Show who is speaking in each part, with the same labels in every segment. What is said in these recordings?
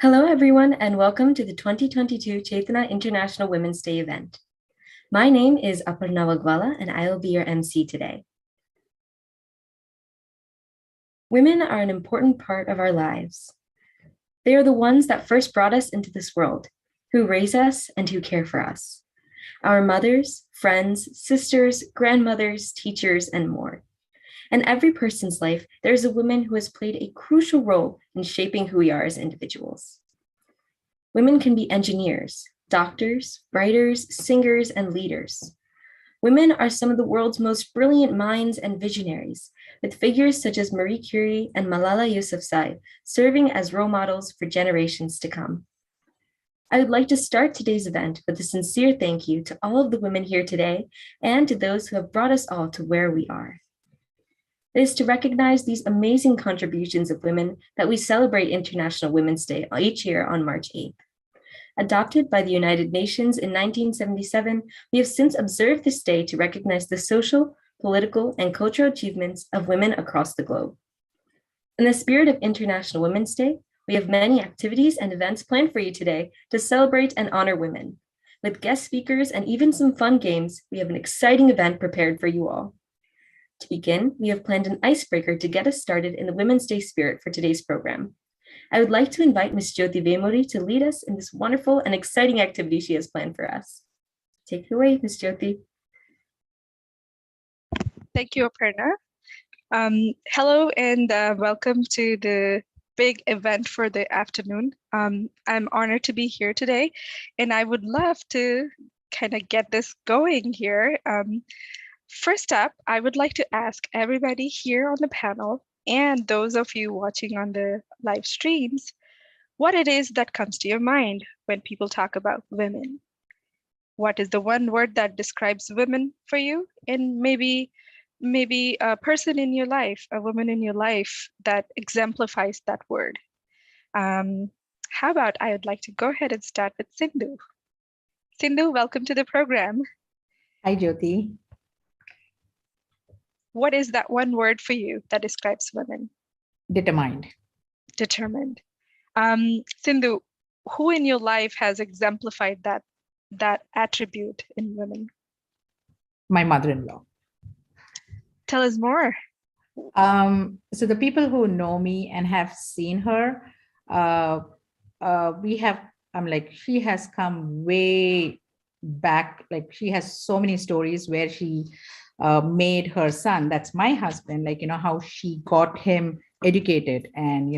Speaker 1: Hello, everyone, and welcome to the 2022 Chetana International Women's Day event. My name is Aparna Wagwala, and I will be your MC today. Women are an important part of our lives. They are the ones that first brought us into this world, who raise us and who care for us. Our mothers, friends, sisters, grandmothers, teachers, and more. In every person's life, there is a woman who has played a crucial role in shaping who we are as individuals. Women can be engineers, doctors, writers, singers, and leaders. Women are some of the world's most brilliant minds and visionaries, with figures such as Marie Curie and Malala Yousafzai serving as role models for generations to come. I would like to start today's event with a sincere thank you to all of the women here today and to those who have brought us all to where we are. It is to recognize these amazing contributions of women that we celebrate International Women's Day each year on March 8th. Adopted by the United Nations in 1977, we have since observed this day to recognize the social, political, and cultural achievements of women across the globe. In the spirit of International Women's Day, we have many activities and events planned for you today to celebrate and honor women. With guest speakers and even some fun games, we have an exciting event prepared for you all. To begin, we have planned an icebreaker to get us started in the Women's Day spirit for today's program. I would like to invite Ms. Jyoti Vemuri to lead us in this wonderful and exciting activity she has planned for us. Take it away, Ms. Jyoti.
Speaker 2: Thank you, Aparna. Hello and welcome to the big event for the afternoon. I'm honored to be here today, and I would love to kind of get this going here. First up, I would like to ask everybody here on the panel and those of you watching on the live streams, what it is that comes to your mind when people talk about women. What is the one word that describes women for you? And maybe a person in your life, a woman in your life that exemplifies that word. How about I would like to go ahead and start with Sindhu. Sindhu, welcome to the program.
Speaker 3: Hi, Jyoti.
Speaker 2: What is that one word for you that describes women?
Speaker 3: Determined.
Speaker 2: Determined. Sindhu, who in your life has exemplified that attribute in women?
Speaker 3: My mother-in-law.
Speaker 2: Tell us more.
Speaker 3: So the people who know me and have seen her, she has come way back. Like, she has so many stories where she made her son, that's my husband, how she got him educated. And,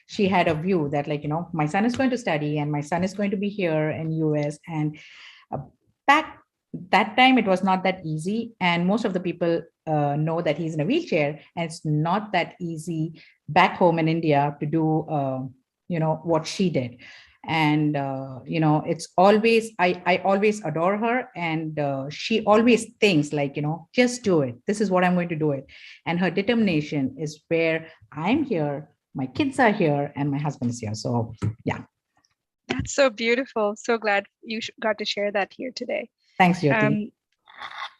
Speaker 3: she had a view that, my son is going to study and my son is going to be here in US. And back that time, it was not that easy. And most of the people know that he's in a wheelchair, and it's not that easy back home in India to do, what she did. And, it's always, I always adore her. And she always thinks just do it. This is what I'm going to do it. And her determination is where I'm here, my kids are here, and my husband is here. So, yeah.
Speaker 2: That's so beautiful. So glad you got to share that here today.
Speaker 3: Thanks, Jyoti.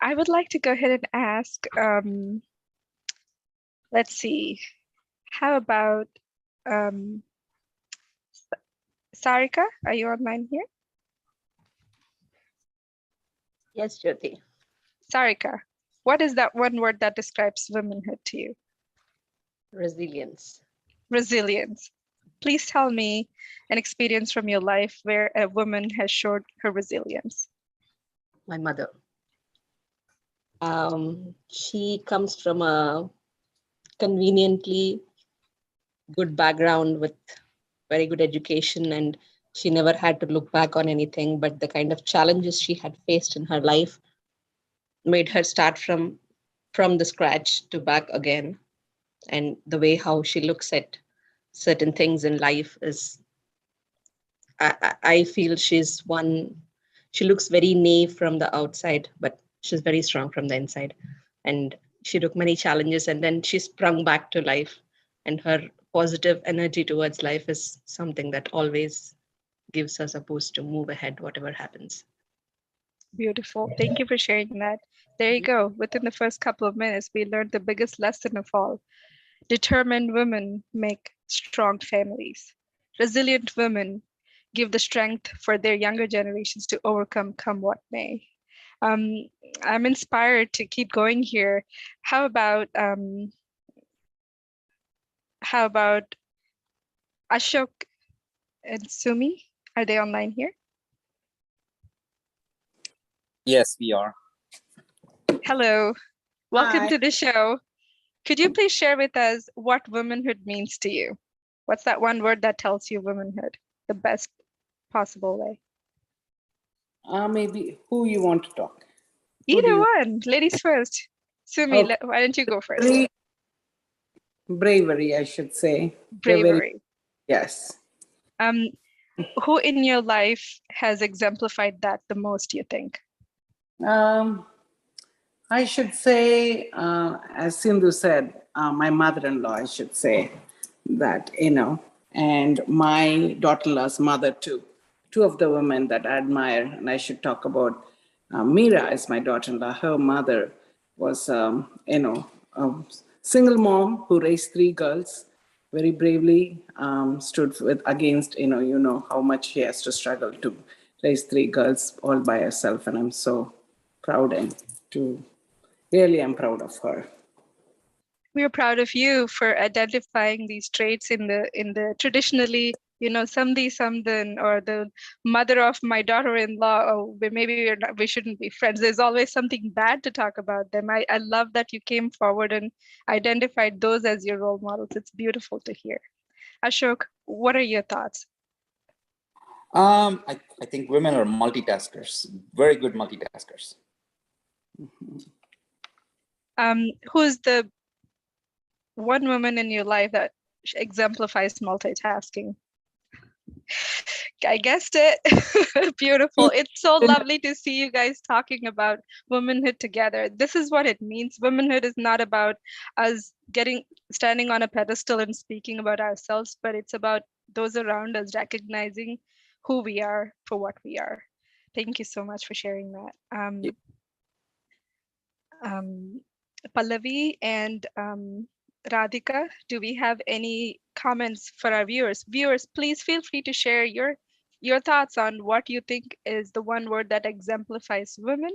Speaker 2: I would like to go ahead and ask, let's see, how about Sarika, are you online here?
Speaker 4: Yes, Jyoti.
Speaker 2: Sarika, what is that one word that describes womanhood to you?
Speaker 4: Resilience.
Speaker 2: Resilience. Please tell me an experience from your life where a woman has showed her resilience.
Speaker 4: My mother. She comes from a conveniently good background with very good education, and she never had to look back on anything, but the kind of challenges she had faced in her life made her start from the scratch to back again. And the way how she looks at certain things in life is, I feel she looks very naive from the outside, but she's very strong from the inside. And she took many challenges and then she sprung back to life, and her positive energy towards life is something that always gives us a boost to move ahead, whatever happens.
Speaker 2: Beautiful. Thank you for sharing that. There you go. Within the first couple of minutes, we learned the biggest lesson of all. Determined women make strong families. resilient women give the strength for their younger generations to overcome come what may. I'm inspired to keep going here. How about Ashok and Sumi? Are they online here?
Speaker 5: Yes, we are.
Speaker 2: Hello, welcome
Speaker 6: Hi.
Speaker 2: to the show. Could you please share with us what womanhood means to you? What's that one word that tells you womanhood the best possible way?
Speaker 6: Maybe who you want to talk? Who do
Speaker 2: Either
Speaker 6: you-
Speaker 2: one. Ladies first. Sumi,
Speaker 6: Okay.
Speaker 2: why don't you go first?
Speaker 6: Bravery, I should say. They're
Speaker 2: Bravery.
Speaker 6: yes.
Speaker 2: Who in your life has exemplified that the most, you think?
Speaker 6: I should say, as Sindhu said, my mother-in-law, I should say that, and my daughter-in-law's mother too. Two of the women that I admire, and I should talk about Meera is my daughter-in-law. Her mother was, a single mom who raised three girls, very bravely stood against, how much she has to struggle to raise three girls all by herself. And I'm so proud and really I'm proud of her.
Speaker 2: We are proud of you for identifying these traits in the traditionally, samdi samdan, or the mother of my daughter-in-law. Oh, maybe we shouldn't be friends. There's always something bad to talk about them. I love that you came forward and identified those as your role models. It's beautiful to hear. Ashok, what are your thoughts?
Speaker 5: I think women are multitaskers, very good multitaskers.
Speaker 2: Who's the one woman in your life that exemplifies multitasking? I guessed it. Beautiful. It's so lovely to see you guys talking about womanhood together. This is what it means. Womanhood is not about us standing on a pedestal and speaking about ourselves, but it's about those around us recognizing who we are for what we are. Thank you so much for sharing that. Pallavi and Radhika, do we have any comments for our viewers? Viewers, please feel free to share your thoughts on what you think is the one word that exemplifies women,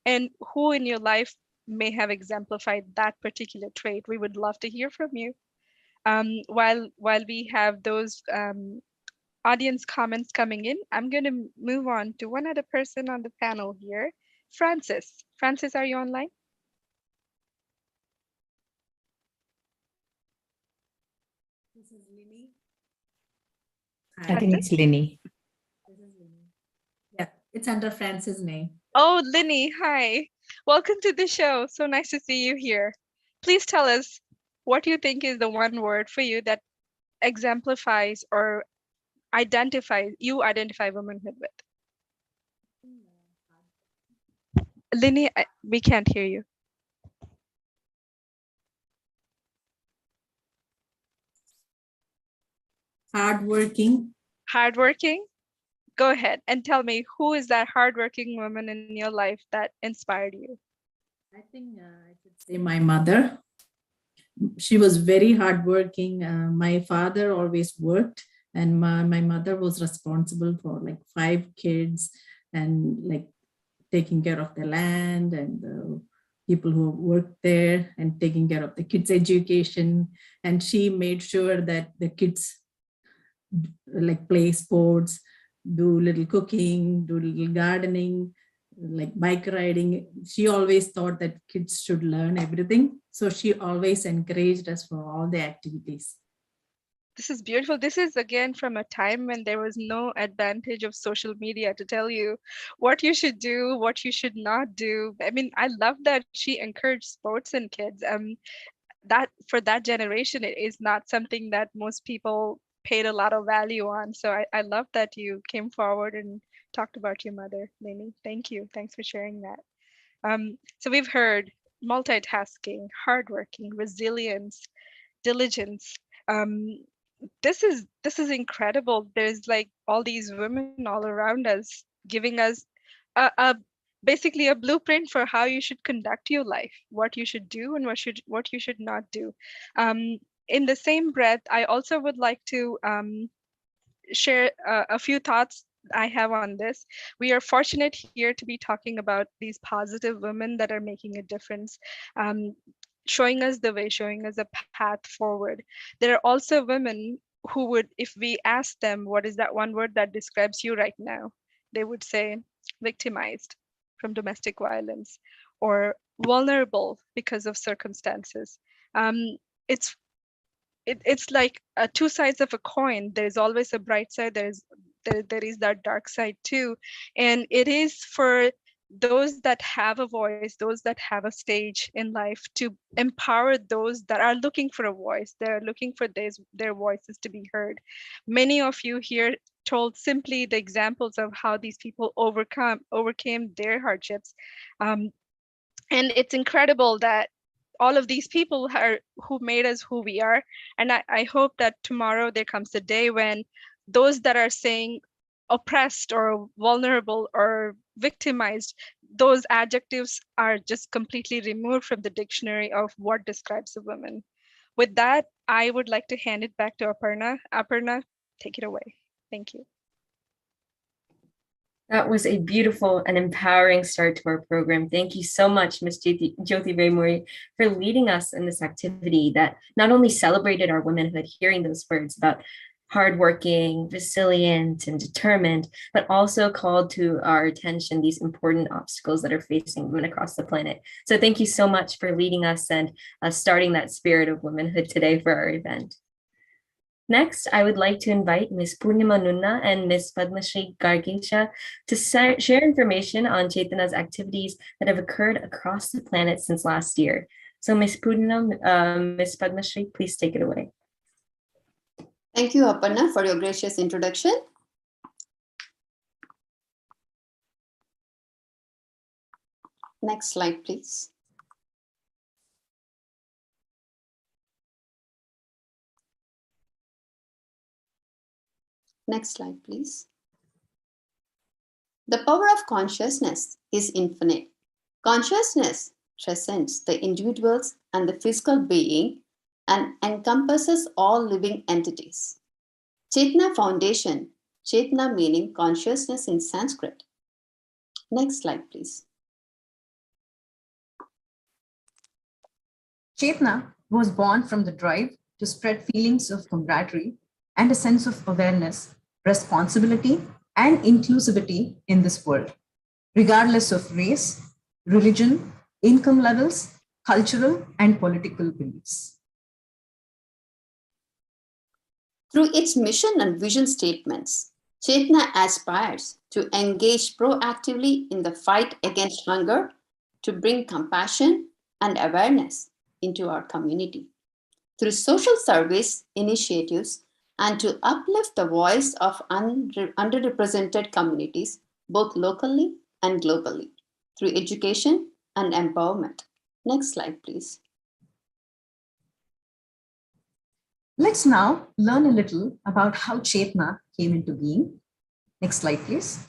Speaker 2: and who in your life may have exemplified that particular trait. We would love to hear from you. While we have those audience comments coming in, I'm going to move on to one other person on the panel here. Francis. Francis, are you online?
Speaker 7: This is Lenny.
Speaker 3: I think it's Lenny.
Speaker 7: This is Lenny. Yeah, it's under Francis' name.
Speaker 2: Oh, Lenny, hi. Welcome to the show. So nice to see you here. Please tell us what you think is the one word for you that exemplifies or identify womanhood with. Lenny, we can't hear you.
Speaker 7: Hardworking.
Speaker 2: Hardworking? Go ahead and tell me, who is that hardworking woman in your life that inspired you?
Speaker 7: I think I should say my mother. She was very hardworking. My father always worked, and my mother was responsible for like 5 kids and like taking care of the land and the people who worked there and taking care of the kids' education. And she made sure that the kids like play sports, do little cooking, do little gardening, like bike riding. She always thought that kids should learn everything. So she always encouraged us for all the activities.
Speaker 2: This is beautiful. This is again from a time when there was no advantage of social media to tell you what you should do, what you should not do. I mean, I love that she encouraged sports in kids. That for that generation, it is not something that most people paid a lot of value on. So I love that you came forward and talked about your mother, Lenny. Thank you. Thanks for sharing that. So we've heard multitasking, hardworking, resilience, diligence. This is incredible. There's like all these women all around us giving us a basically a blueprint for how you should conduct your life, what you should do and what you should not do. In the same breath, I also would like to share a few thoughts I have on this. We are fortunate here to be talking about these positive women that are making a difference, showing us the way, showing us a path forward. There are also women who would, if we ask them, what is that one word that describes you right now? They would say victimized from domestic violence, or vulnerable because of circumstances. It's it's like two sides of a coin. There's always a bright side. There is that dark side too, and it is for those that have a voice, those that have a stage in life, to empower those that are looking for a voice. They're looking for their voices to be heard. Many of you here told simply the examples of how these people overcame their hardships, and it's incredible that all of these people are who made us who we are. And I hope that tomorrow there comes a day when those that are saying oppressed or vulnerable or victimized, those adjectives are just completely removed from the dictionary of what describes a woman. With that, I would like to hand it back to Aparna. Aparna, take it away. Thank you.
Speaker 1: That was a beautiful and empowering start to our program. Thank you so much, Ms. Jyoti Raymuri, for leading us in this activity that not only celebrated our womanhood, hearing those words about hardworking, resilient, and determined, but also called to our attention these important obstacles that are facing women across the planet. So thank you so much for leading us and starting that spirit of womanhood today for our event. Next, I would like to invite Ms. Purnima Nunna and Ms. Padmashri Gargesha to share information on Chetana's activities that have occurred across the planet since last year. So Ms. Purnima, Ms. Padmashri, please take it away.
Speaker 8: Thank you, Aparna, for your gracious introduction. Next slide, please. Next slide, please. The power of consciousness is infinite. Consciousness transcends the individuals and the physical being and encompasses all living entities. Chetana Foundation, Chetana meaning consciousness in Sanskrit. Next slide, please.
Speaker 9: Chetana was born from the drive to spread feelings of camaraderie and a sense of awareness, responsibility, and inclusivity in this world, regardless of race, religion, income levels, cultural, and political beliefs.
Speaker 8: Through its mission and vision statements, Chetana aspires to engage proactively in the fight against hunger, to bring compassion and awareness into our community, through social service initiatives, and to uplift the voice of underrepresented communities, both locally and globally, through education and empowerment. Next slide, please.
Speaker 9: Let's now learn a little about how Chetana came into being. Next slide, please.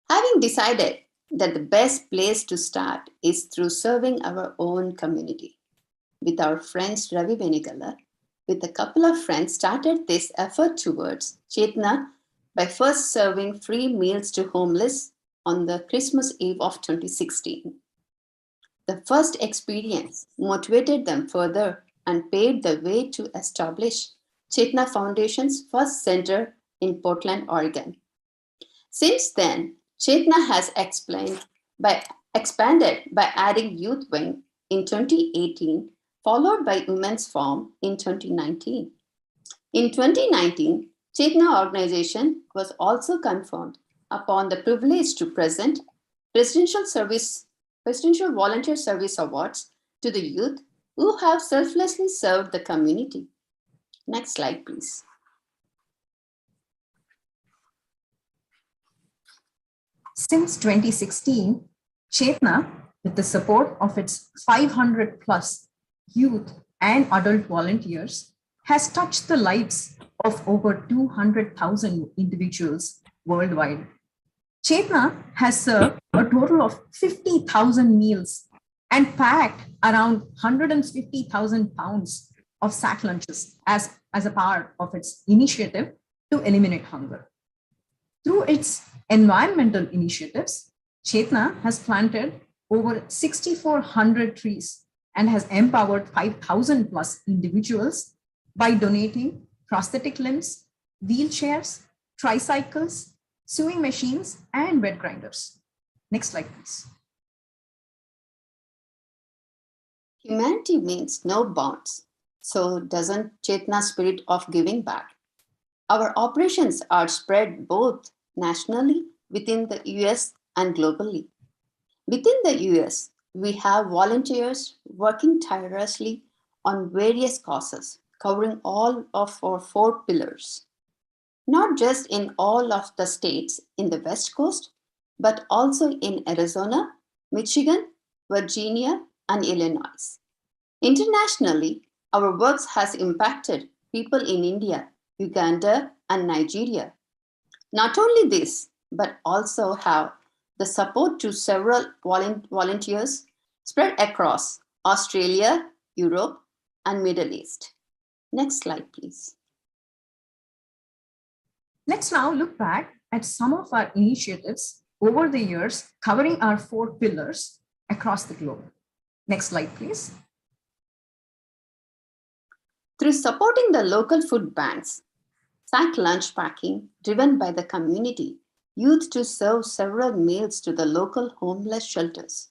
Speaker 8: Having decided that the best place to start is through serving our own community, with our friends Ravi Venigala, with a couple of friends, started this effort towards Chetana by first serving free meals to homeless on the Christmas Eve of 2016. The first experience motivated them further and paved the way to establish Chetana Foundation's first center in Portland, Oregon. Since then, Chetana has expanded by adding Youth Wing in 2018, followed by Women's Forum in 2019. In 2019, Chetana organization was also confirmed upon the privilege to present Presidential Volunteer Service Awards to the youth who have selflessly served the community. Next slide, please.
Speaker 9: Since 2016, Chetana, with the support of its 500 plus youth and adult volunteers, has touched the lives of over 200,000 individuals worldwide. Chetana has served a total of 50,000 meals and packed around 150,000 pounds of sack lunches as as a part of its initiative to eliminate hunger. Through its environmental initiatives, Chetana has planted over 6,400 trees and has empowered 5,000 plus individuals by donating prosthetic limbs, wheelchairs, tricycles, sewing machines, and wet grinders. Next slide, please.
Speaker 8: Humanity means no bounds. So doesn't Chetana's spirit of giving back. Our operations are spread both nationally within the US and globally. Within the US, we have volunteers working tirelessly on various causes, covering all of our 4 pillars. Not just in all of the states in the West Coast, but also in Arizona, Michigan, Virginia, and Illinois. Internationally, our work has impacted people in India, Uganda, and Nigeria. Not only this, but also have the support to several volunteers spread across Australia, Europe, and Middle East. Next slide, please.
Speaker 9: Let's now look back at some of our initiatives over the years covering our 4 pillars across the globe. Next slide, please.
Speaker 8: Through supporting the local food banks, sack lunch packing driven by the community, youth to serve several meals to the local homeless shelters,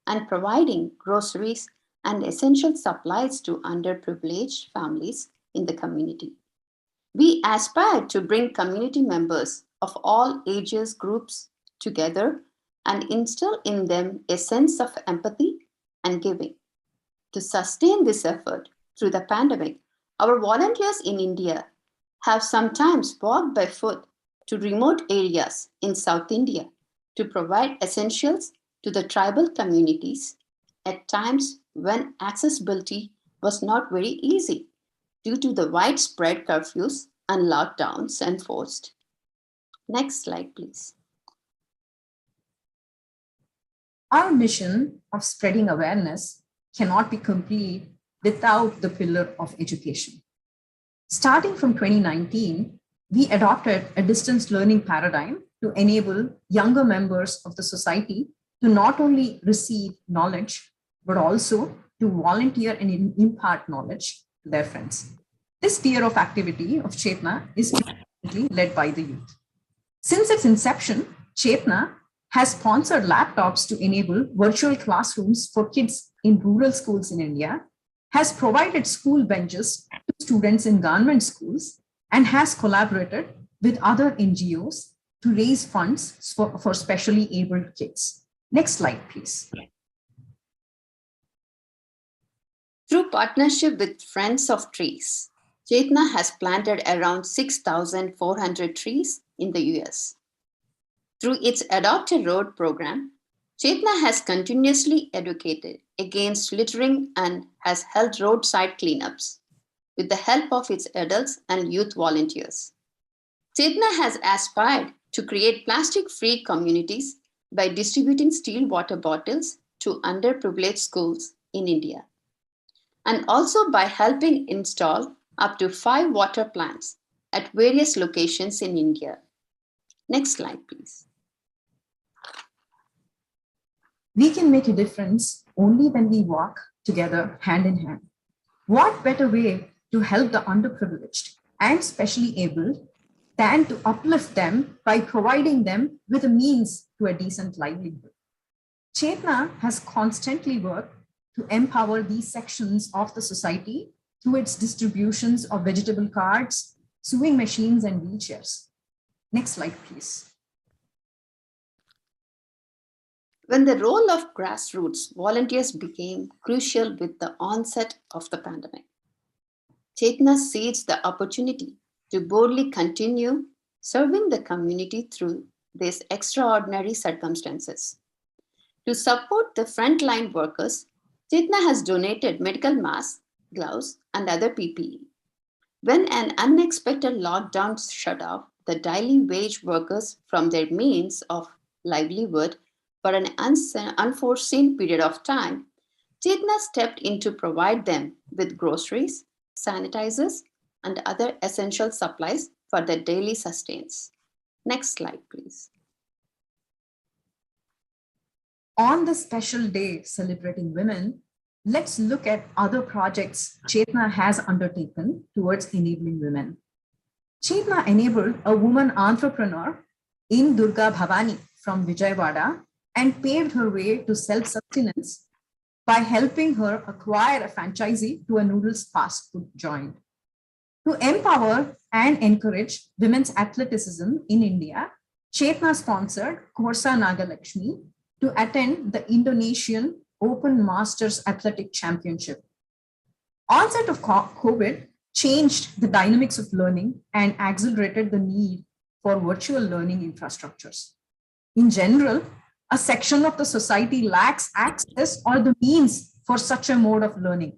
Speaker 8: and providing groceries and essential supplies to underprivileged families in the community. We aspire to bring community members of all ages groups together and instill in them a sense of empathy and giving. To sustain this effort through the pandemic, our volunteers in India have sometimes walked by foot to remote areas in South India to provide essentials to the tribal communities at times when accessibility was not very easy due to the widespread curfews and lockdowns enforced. Next slide, please.
Speaker 9: Our mission of spreading awareness cannot be complete without the pillar of education. Starting from 2019, we adopted a distance learning paradigm to enable younger members of the society to not only receive knowledge, but also to volunteer and impart knowledge to their friends. This tier of activity of Chetana is led by the youth. Since its inception, Chetana has sponsored laptops to enable virtual classrooms for kids in rural schools in India, has provided school benches to students in government schools, and has collaborated with other NGOs to raise funds for specially abled kids. Next slide, please.
Speaker 8: Through partnership with Friends of Trees, Chetana has planted around 6,400 trees in the US. Through its Adopted Road program, Chetana has continuously educated against littering and has held roadside cleanups with the help of its adults and youth volunteers. Chetana has aspired to create plastic-free communities by distributing steel water bottles to underprivileged schools in India, and also by helping install up to 5 water plants at various locations in India. Next slide, please.
Speaker 9: We can make a difference only when we walk together hand in hand. What better way to help the underprivileged and specially abled than to uplift them by providing them with a means to a decent livelihood? Chetana has constantly worked to empower these sections of the society through its distributions of vegetable cards, sewing machines, and wheelchairs. Next slide, please.
Speaker 8: When the role of grassroots volunteers became crucial with the onset of the pandemic, Chetana seized the opportunity to boldly continue serving the community through these extraordinary circumstances. To support the frontline workers, Chetana has donated medical masks, gloves, and other PPE. When an unexpected lockdown shut off the daily wage workers from their means of livelihood for an unforeseen period of time, Chetana stepped in to provide them with groceries, sanitizers, and other essential supplies for their daily sustenance. Next slide, please.
Speaker 9: On this special day celebrating women, let's look at other projects Chetana has undertaken towards enabling women. Chetana enabled a woman entrepreneur in Durga Bhavani from Vijayawada and paved her way to self-sustenance by helping her acquire a franchisee to a noodles fast food joint. To empower and encourage women's athleticism in India, Chetana sponsored Korsa Nagalakshmi to attend the Indonesian Open Masters Athletic Championship. Onset of COVID changed the dynamics of learning and accelerated the need for virtual learning infrastructures. In general, a section of the society lacks access or the means for such a mode of learning.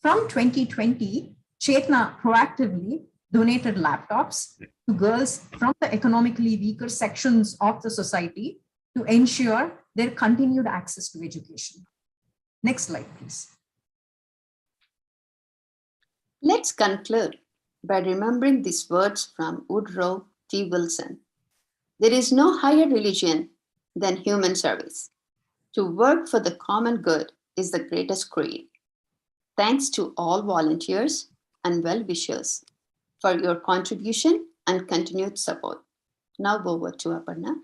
Speaker 9: From 2020, Chetana proactively donated laptops to girls from the economically weaker sections of the society to ensure their continued access to education. Next slide, please.
Speaker 8: Let's conclude by remembering these words from Woodrow T. Wilson. There is no higher religion than human service. To work for the common good is the greatest creed. Thanks to all volunteers and well-wishers for your contribution and continued support. Now over to Aparna.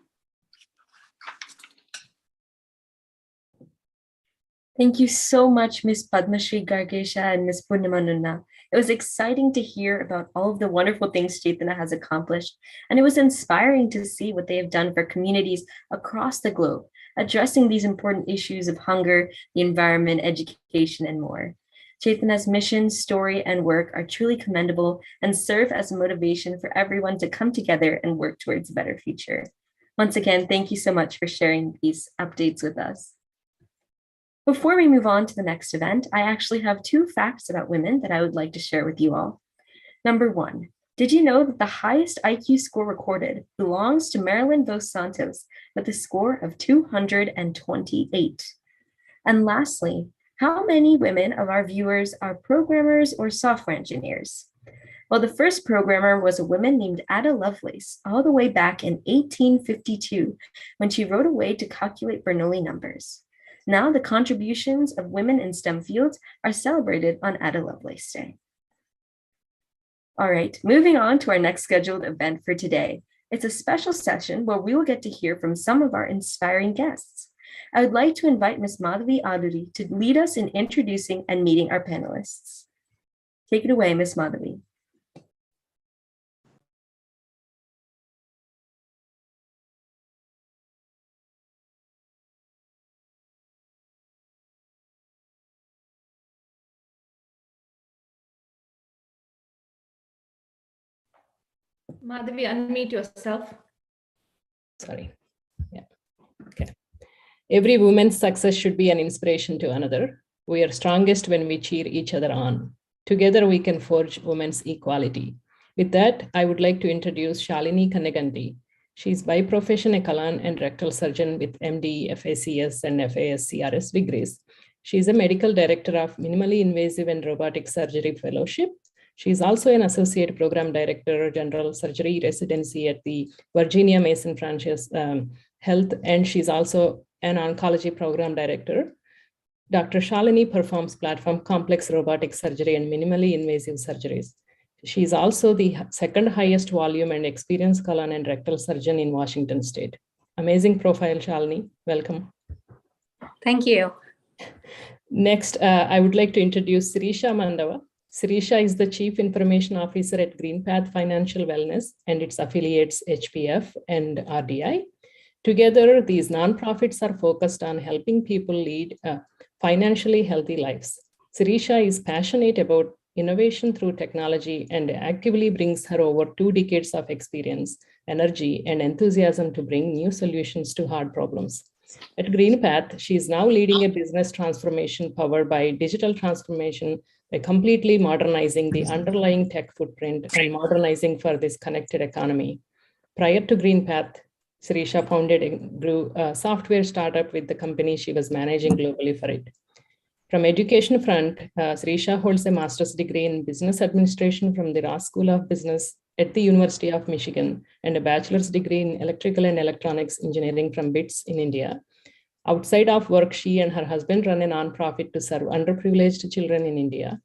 Speaker 1: Thank you so much, Ms. Padma Shri Gargesha and Ms. Purnima Nunna. It was exciting to hear about all of the wonderful things Chetana has accomplished, and it was inspiring to see what they have done for communities across the globe, addressing these important issues of hunger, the environment, education, and more. Chetana's mission, story, and work are truly commendable and serve as a motivation for everyone to come together and work towards a better future. Once again, thank you so much for sharing these updates with us. Before we move on to the next event, I actually have 2 facts about women that I would like to share with you all. Number 1, did you know that the highest IQ score recorded belongs to Marilyn Dos Santos with a score of 228? And lastly, how many women of our viewers are programmers or software engineers? Well, the first programmer was a woman named Ada Lovelace all the way back in 1852 when she wrote a way to calculate Bernoulli numbers. Now the contributions of women in STEM fields are celebrated on Ada Lovelace Day. All right, moving on to our next scheduled event for today. It's a special session where we will get to hear from some of our inspiring guests. I would like to invite Ms. Madhavi Aduri to lead us in introducing and meeting our panelists. Take it away, Ms. Madhavi.
Speaker 10: Madhavi, unmute yourself. Sorry. Yeah. Okay. Every woman's success should be an inspiration to another. We are strongest when we cheer each other on. Together, we can forge women's equality. With that, I would like to introduce Shalini Kanagandi. She's by profession a colon and rectal surgeon with MD, FACS, and FASCRS degrees. She's a medical director of Minimally Invasive and Robotic Surgery Fellowship. She's also an associate program director, general surgery residency at the Virginia Mason Franchise Health, and she's also an oncology program director. Dr. Shalini performs platform complex robotic surgery and minimally invasive surgeries. She's also the second highest volume and experienced colon and rectal surgeon in Washington State. Amazing profile, Shalini. Welcome.
Speaker 11: Thank you.
Speaker 10: Next, I would like to introduce Sirisha Mandava. Sirisha is the Chief Information Officer at GreenPath Financial Wellness and its affiliates HPF and RDI. Together, these nonprofits are focused on helping people lead financially healthy lives. Sirisha is passionate about innovation through technology and actively brings her over 2 decades of experience, energy, and enthusiasm to bring new solutions to hard problems. At GreenPath, she is now leading a business transformation powered by digital transformation by completely modernizing the underlying tech footprint and modernizing for this connected economy. Prior to GreenPath, Sirisha founded and grew a software startup with the company she was managing globally for it. From education front, Sirisha holds a master's degree in business administration from the Ross School of Business at the University of Michigan and a bachelor's degree in electrical and electronics engineering from BITS in India. Outside of work, she and her husband run a nonprofit to serve underprivileged children in India.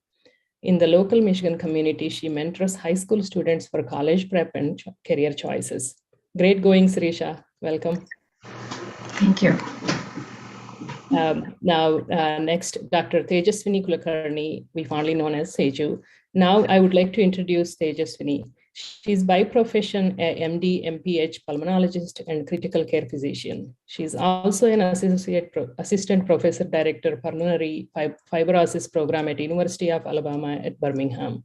Speaker 10: In the local Michigan community, she mentors high school students for college prep and career choices. Great going, Sirisha. Welcome.
Speaker 9: Thank you.
Speaker 10: Next, Dr. Tejaswini Kulkarni, we fondly known as Seju. Now, I would like to introduce Tejaswini. She's by profession a MD, MPH pulmonologist and critical care physician. She's also an assistant professor director pulmonary fibrosis program at University of Alabama at Birmingham.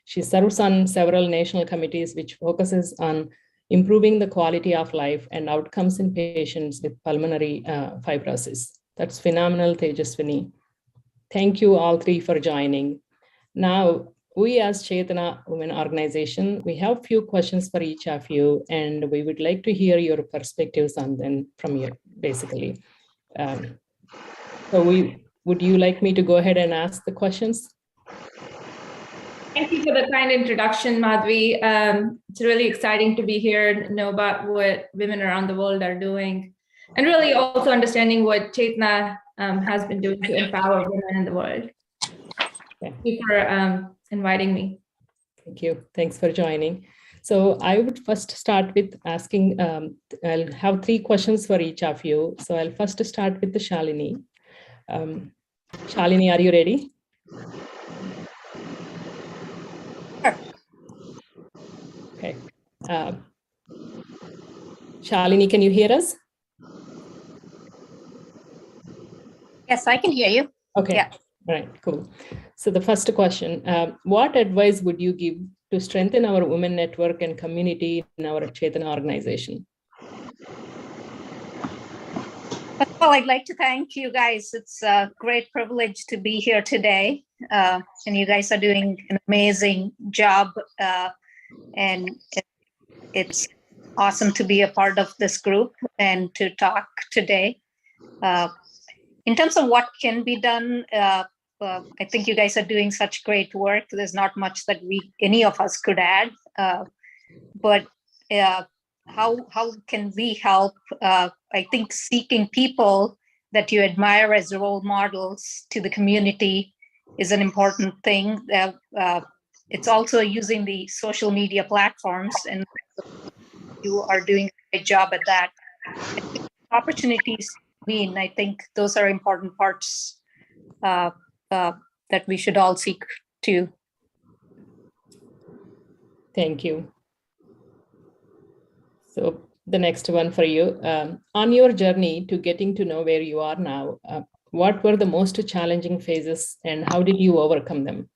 Speaker 10: She serves on several national committees which focuses on improving the quality of life and outcomes in patients with pulmonary fibrosis. That's phenomenal, Tejaswini. Thank you all three for joining. Now, we as Chetana Women Organization, we have a few questions for each of you, and we would like to hear your perspectives on them from you, basically. Would you like me to go ahead and ask the questions?
Speaker 11: Thank you for the kind introduction, Madhvi. It's really exciting to be here and know about what women around the world are doing, and really also understanding what Chetana has been doing to empower women in the world. Thank you for inviting me.
Speaker 10: Thank you. Thanks for joining. So I would first start with asking, I'll have three questions for each of you. So I'll first start with the Shalini. Shalini, are you ready? Okay. Shalini, can you hear us?
Speaker 12: Yes, I can hear you.
Speaker 10: Okay.
Speaker 12: Yeah.
Speaker 10: All right, cool. So the first question, what advice would you give to strengthen our women network and community in our Chetana organization?
Speaker 12: First of all, I'd like to thank you guys. It's a great privilege to be here today. And you guys are doing an amazing job. And it's awesome to be a part of this group and to talk today. In terms of what can be done, I think you guys are doing such great work. There's not much that any of us could add, but how can we help? I think seeking people that you admire as role models to the community is an important thing. It's also using the social media platforms, and you are doing a great job at that. Opportunities win. I think those are important parts that we should all seek to.
Speaker 10: Thank you. So the next one for you. On your journey to getting to know where you are now, what were the most challenging phases and how did you overcome them?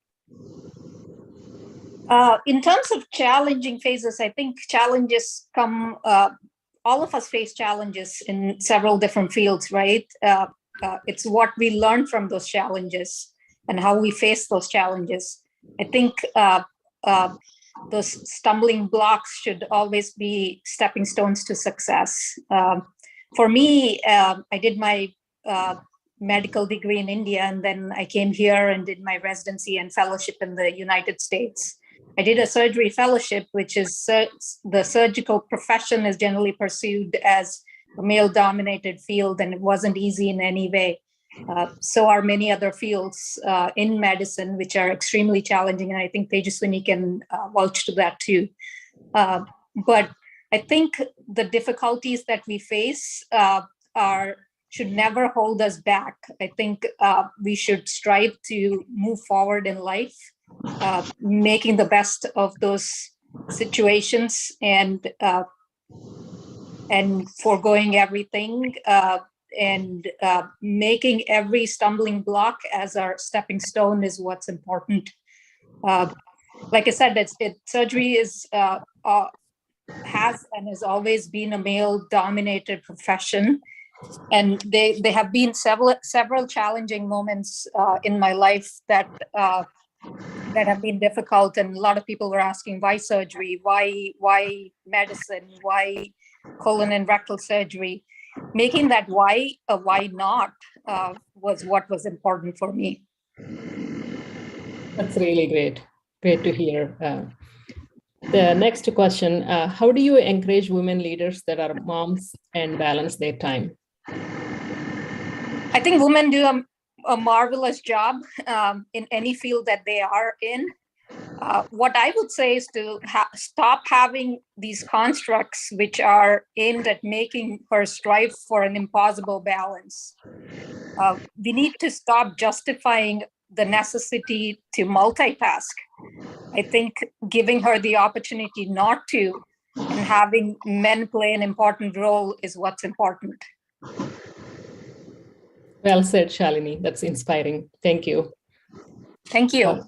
Speaker 12: In terms of challenging phases, I think challenges come, all of us face challenges in several different fields, right? It's what we learn from those challenges and how we face those challenges. I think those stumbling blocks should always be stepping stones to success. For me, I did my medical degree in India, and then I came here and did my residency and fellowship in the United States. I did a surgery fellowship, which is the surgical profession is generally pursued as a male-dominated field, and it wasn't easy in any way. So are many other fields in medicine, which are extremely challenging, and I think Tejaswini can vouch to that too. But I think the difficulties that we face should never hold us back. I think we should strive to move forward in life, making the best of those situations and foregoing everything and making every stumbling block as our stepping stone is what's important. Like I said, surgery has and has always been a male-dominated profession, and there have been several challenging moments in my life that have been difficult, and a lot of people were asking, why surgery, why medicine, why colon and rectal surgery? Making that why a why not was what was important for me.
Speaker 10: That's really great. Great to hear. The next question, how do you encourage women leaders that are moms and balance their time?
Speaker 12: I think women do a marvelous job in any field that they are in. What I would say is to stop having these constructs which are aimed at making her strive for an impossible balance. We need to stop justifying the necessity to multitask. I think giving her the opportunity not to and having men play an important role is what's important.
Speaker 10: Well said, Shalini. That's inspiring. Thank you.
Speaker 12: Thank you.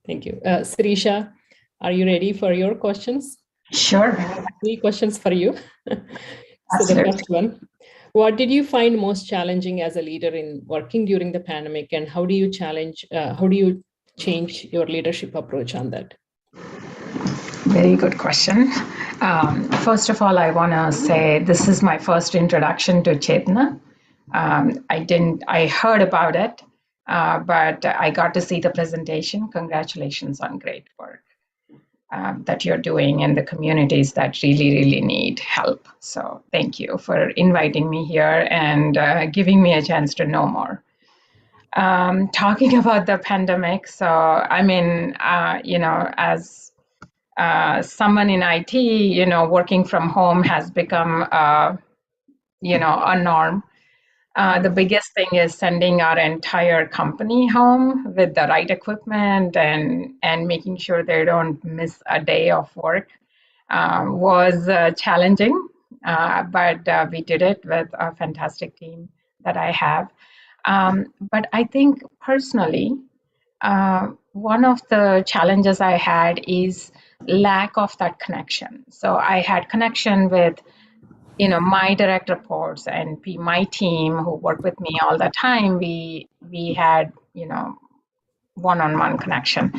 Speaker 10: Thank you. Sirisha, are you ready for your questions?
Speaker 13: Sure.
Speaker 10: I have 3 questions for you. So
Speaker 13: Absolutely.
Speaker 10: the first one, what did you find most challenging as a leader in working during the pandemic, and how do you change your leadership approach on that?
Speaker 13: Very good question. First of all, I want to say this is my first introduction to Chetana. I heard about it, but I got to see the presentation. Congratulations on great work that you're doing in the communities that really, really need help. So thank you for inviting me here and giving me a chance to know more. Talking about the pandemic, so I mean, as someone in IT, working from home has become, a norm. The biggest thing is sending our entire company home with the right equipment and making sure they don't miss a day of work was challenging, but we did it with a fantastic team that I have. But I think personally, one of the challenges I had is lack of that connection. So I had connection with my direct reports and my team who work with me all the time. We had one-on-one connection,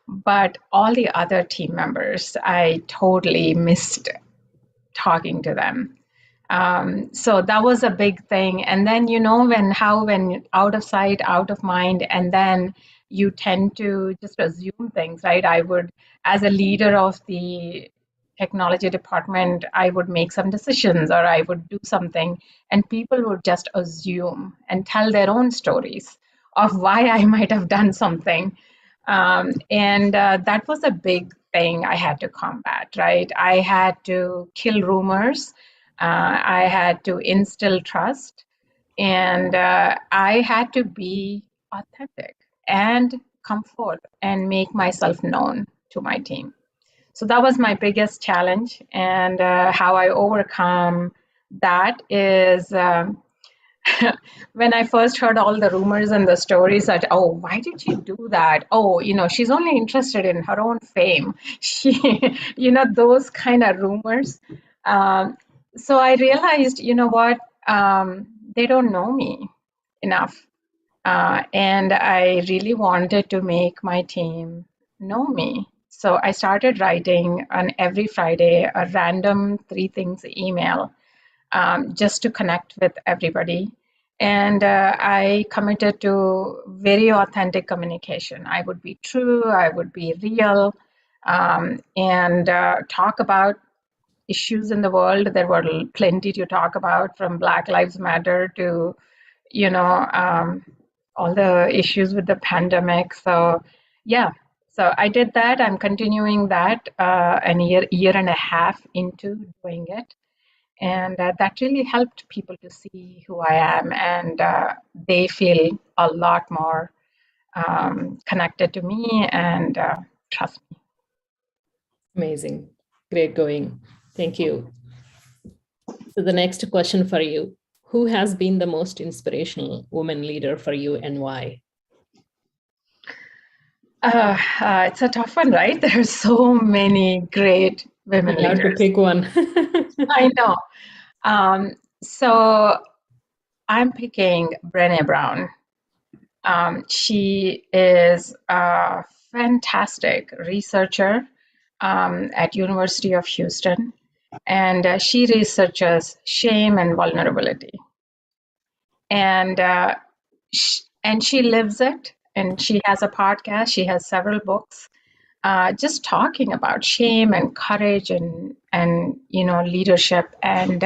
Speaker 13: but all the other team members, I totally missed talking to them. So that was a big thing. And then when out of sight, out of mind, and then you tend to just assume things, right? I would, as a leader of the technology department, I would make some decisions or I would do something, and people would just assume and tell their own stories of why I might have done something. And that was a big thing I had to combat, right? I had to kill rumors. I had to instill trust, and I had to be authentic and come forth and make myself known to my team. So that was my biggest challenge, and how I overcome that is when I first heard all the rumors and the stories that, oh, why did she do that? Oh, she's only interested in her own fame. She, those kind of rumors. So I realized, what, they don't know me enough. And I really wanted to make my team know me. So I started writing on every Friday a random 3 things email just to connect with everybody. And I committed to very authentic communication. I would be true, I would be real, and talk about issues in the world. There were plenty to talk about, from Black Lives Matter to, all the issues with the pandemic. So, yeah. So I did that. I'm continuing that a year and a half into doing it. And that really helped people to see who I am, and they feel a lot more connected to me and trust me.
Speaker 10: Amazing. Great going. Thank you. So the next question for you, who has been the most inspirational woman leader for you and why?
Speaker 13: It's a tough one, right? There are so many great women
Speaker 10: You have
Speaker 13: leaders.
Speaker 10: to pick one.
Speaker 13: I know. So I'm picking Brené Brown. She is a fantastic researcher at University of Houston, and she researches shame and vulnerability. and she lives it, and she has a podcast, she has several books, just talking about shame and courage and leadership, and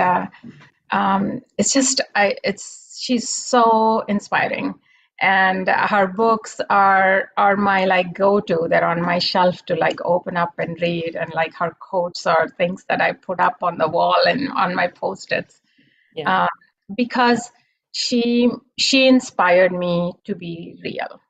Speaker 13: she's so inspiring, and her books are my like go-to. They're on my shelf to like open up and read, and like her quotes are things that I put up on the wall and on my post-its. Because she inspired me to be real,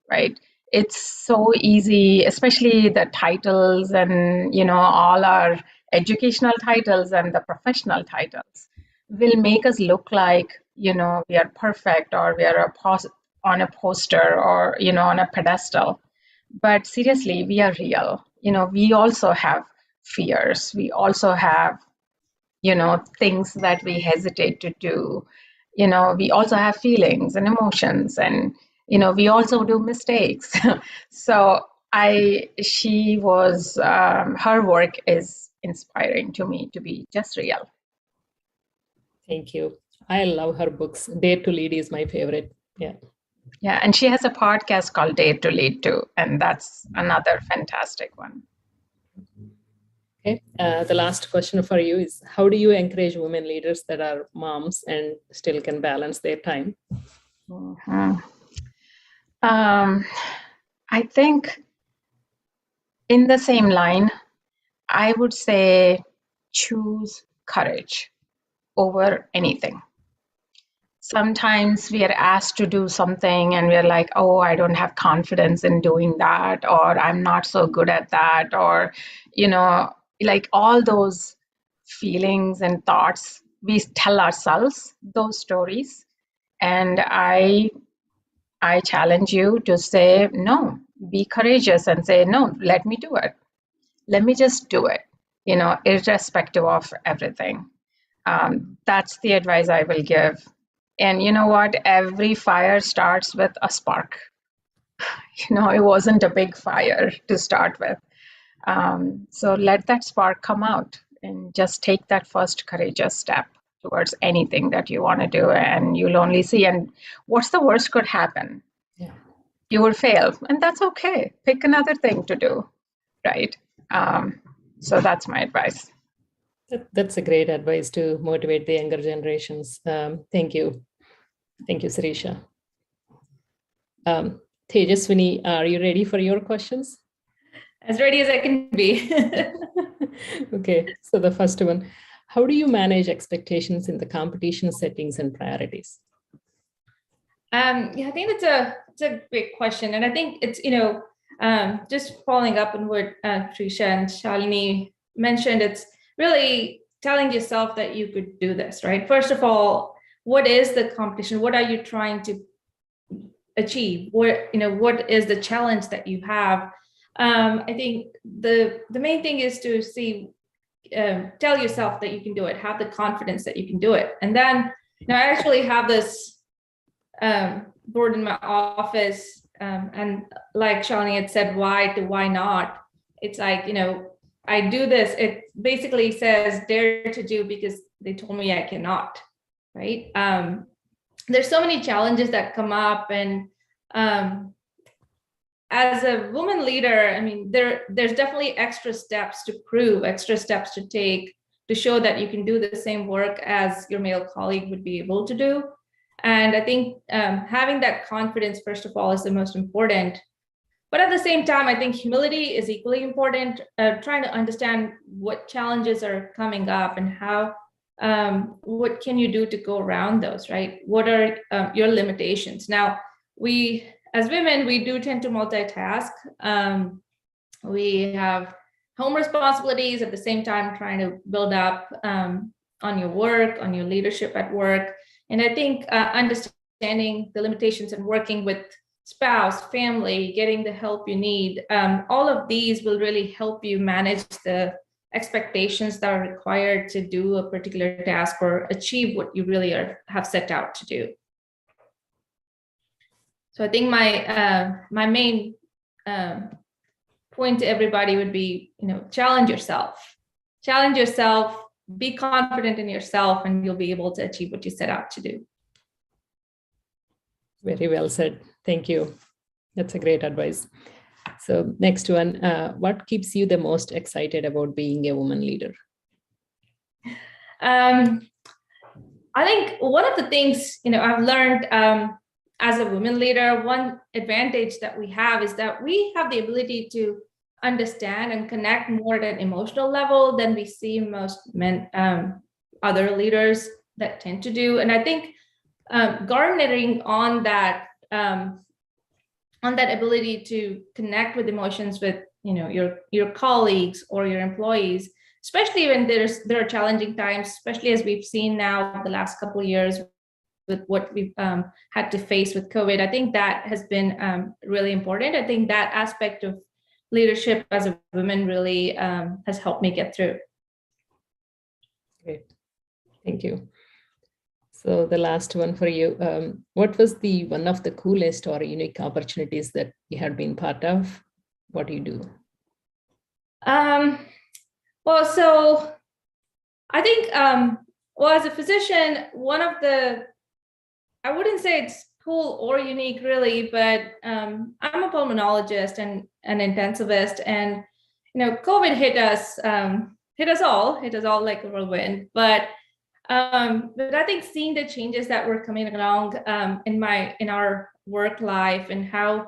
Speaker 13: right? It's so easy, especially the titles and all our educational titles and the professional titles will make us look like we are perfect, or we are on a poster, or on a pedestal. But seriously, we are real. We also have fears, we also have things that we hesitate to do. We also have feelings and emotions, and we also do mistakes. So her work is inspiring to me to be just real.
Speaker 10: Thank you. I love her books. Dare to Lead is my favorite.
Speaker 13: Yeah, and she has a podcast called Dare to Lead too, and that's another fantastic one.
Speaker 10: Okay, the last question for you is, how do you encourage women leaders that are moms and still can balance their time?
Speaker 13: I think in the same line, I would say choose courage over anything. Sometimes we are asked to do something and we're like, oh, I don't have confidence in doing that, or I'm not so good at that, or, like all those feelings and thoughts, we tell ourselves those stories. And I challenge you to say, no, be courageous and say, no, let me do it. Let me just do it, irrespective of everything. That's the advice I will give. And you know what? Every fire starts with a spark. It wasn't a big fire to start with. So let that spark come out and just take that first courageous step towards anything that you want to do, and you'll only see. And what's the worst could happen?
Speaker 10: Yeah.
Speaker 13: You will fail, and that's okay. Pick another thing to do, right? So that's my advice.
Speaker 10: That's a great advice to motivate the younger generations. Thank you. Thank you, Sirisha. Tejaswini, are you ready for your questions?
Speaker 11: As ready as I can be.
Speaker 10: Okay, so the first one, how do you manage expectations in the competition settings and priorities?
Speaker 11: I think it's a great question. And I think it's, just following up on what Trisha and Shalini mentioned, it's really telling yourself that you could do this, right? First of all, what is the competition? What are you trying to achieve? What is the challenge that you have? I think the main thing is to tell yourself that you can do it, have the confidence that you can do it. And then, I actually have this board in my office, and like Shalini had said, why to why not? It's like, I do this. It basically says dare to do because they told me I cannot, right? There's so many challenges that come up, and as a woman leader, I mean, there's definitely extra steps to prove, extra steps to take to show that you can do the same work as your male colleague would be able to do. And I think having that confidence, first of all, is the most important. But at the same time, I think humility is equally important, trying to understand what challenges are coming up and how, what can you do to go around those, right? What are your limitations? Now, as women, we do tend to multitask. We have home responsibilities at the same time, trying to build up on your work, on your leadership at work. And I think understanding the limitations and working with spouse, family, getting the help you need, all of these will really help you manage the expectations that are required to do a particular task or achieve what you really have set out to do. So I think my main point to everybody would be, challenge yourself, be confident in yourself, and you'll be able to achieve what you set out to do.
Speaker 10: Very well said. Thank you. That's a great advice. So next one, what keeps you the most excited about being a woman leader?
Speaker 11: I think one of the things, I've learned as a women leader, one advantage that we have is that we have the ability to understand and connect more at an emotional level than we see most men, other leaders that tend to do. And I think garnering on that ability to connect with emotions with your colleagues or your employees, especially when there are challenging times, especially as we've seen now the last couple of years with what we've had to face with COVID. I think that has been really important. I think that aspect of leadership as a woman really has helped me get through.
Speaker 10: Great. Thank you. So the last one for you, what was one of the coolest or unique opportunities that you had been part of? What do you do?
Speaker 11: Well, so I think, as a physician, one of I wouldn't say it's cool or unique really, but I'm a pulmonologist and an intensivist, and COVID hit us all like a whirlwind. But I think seeing the changes that were coming along in our work life and how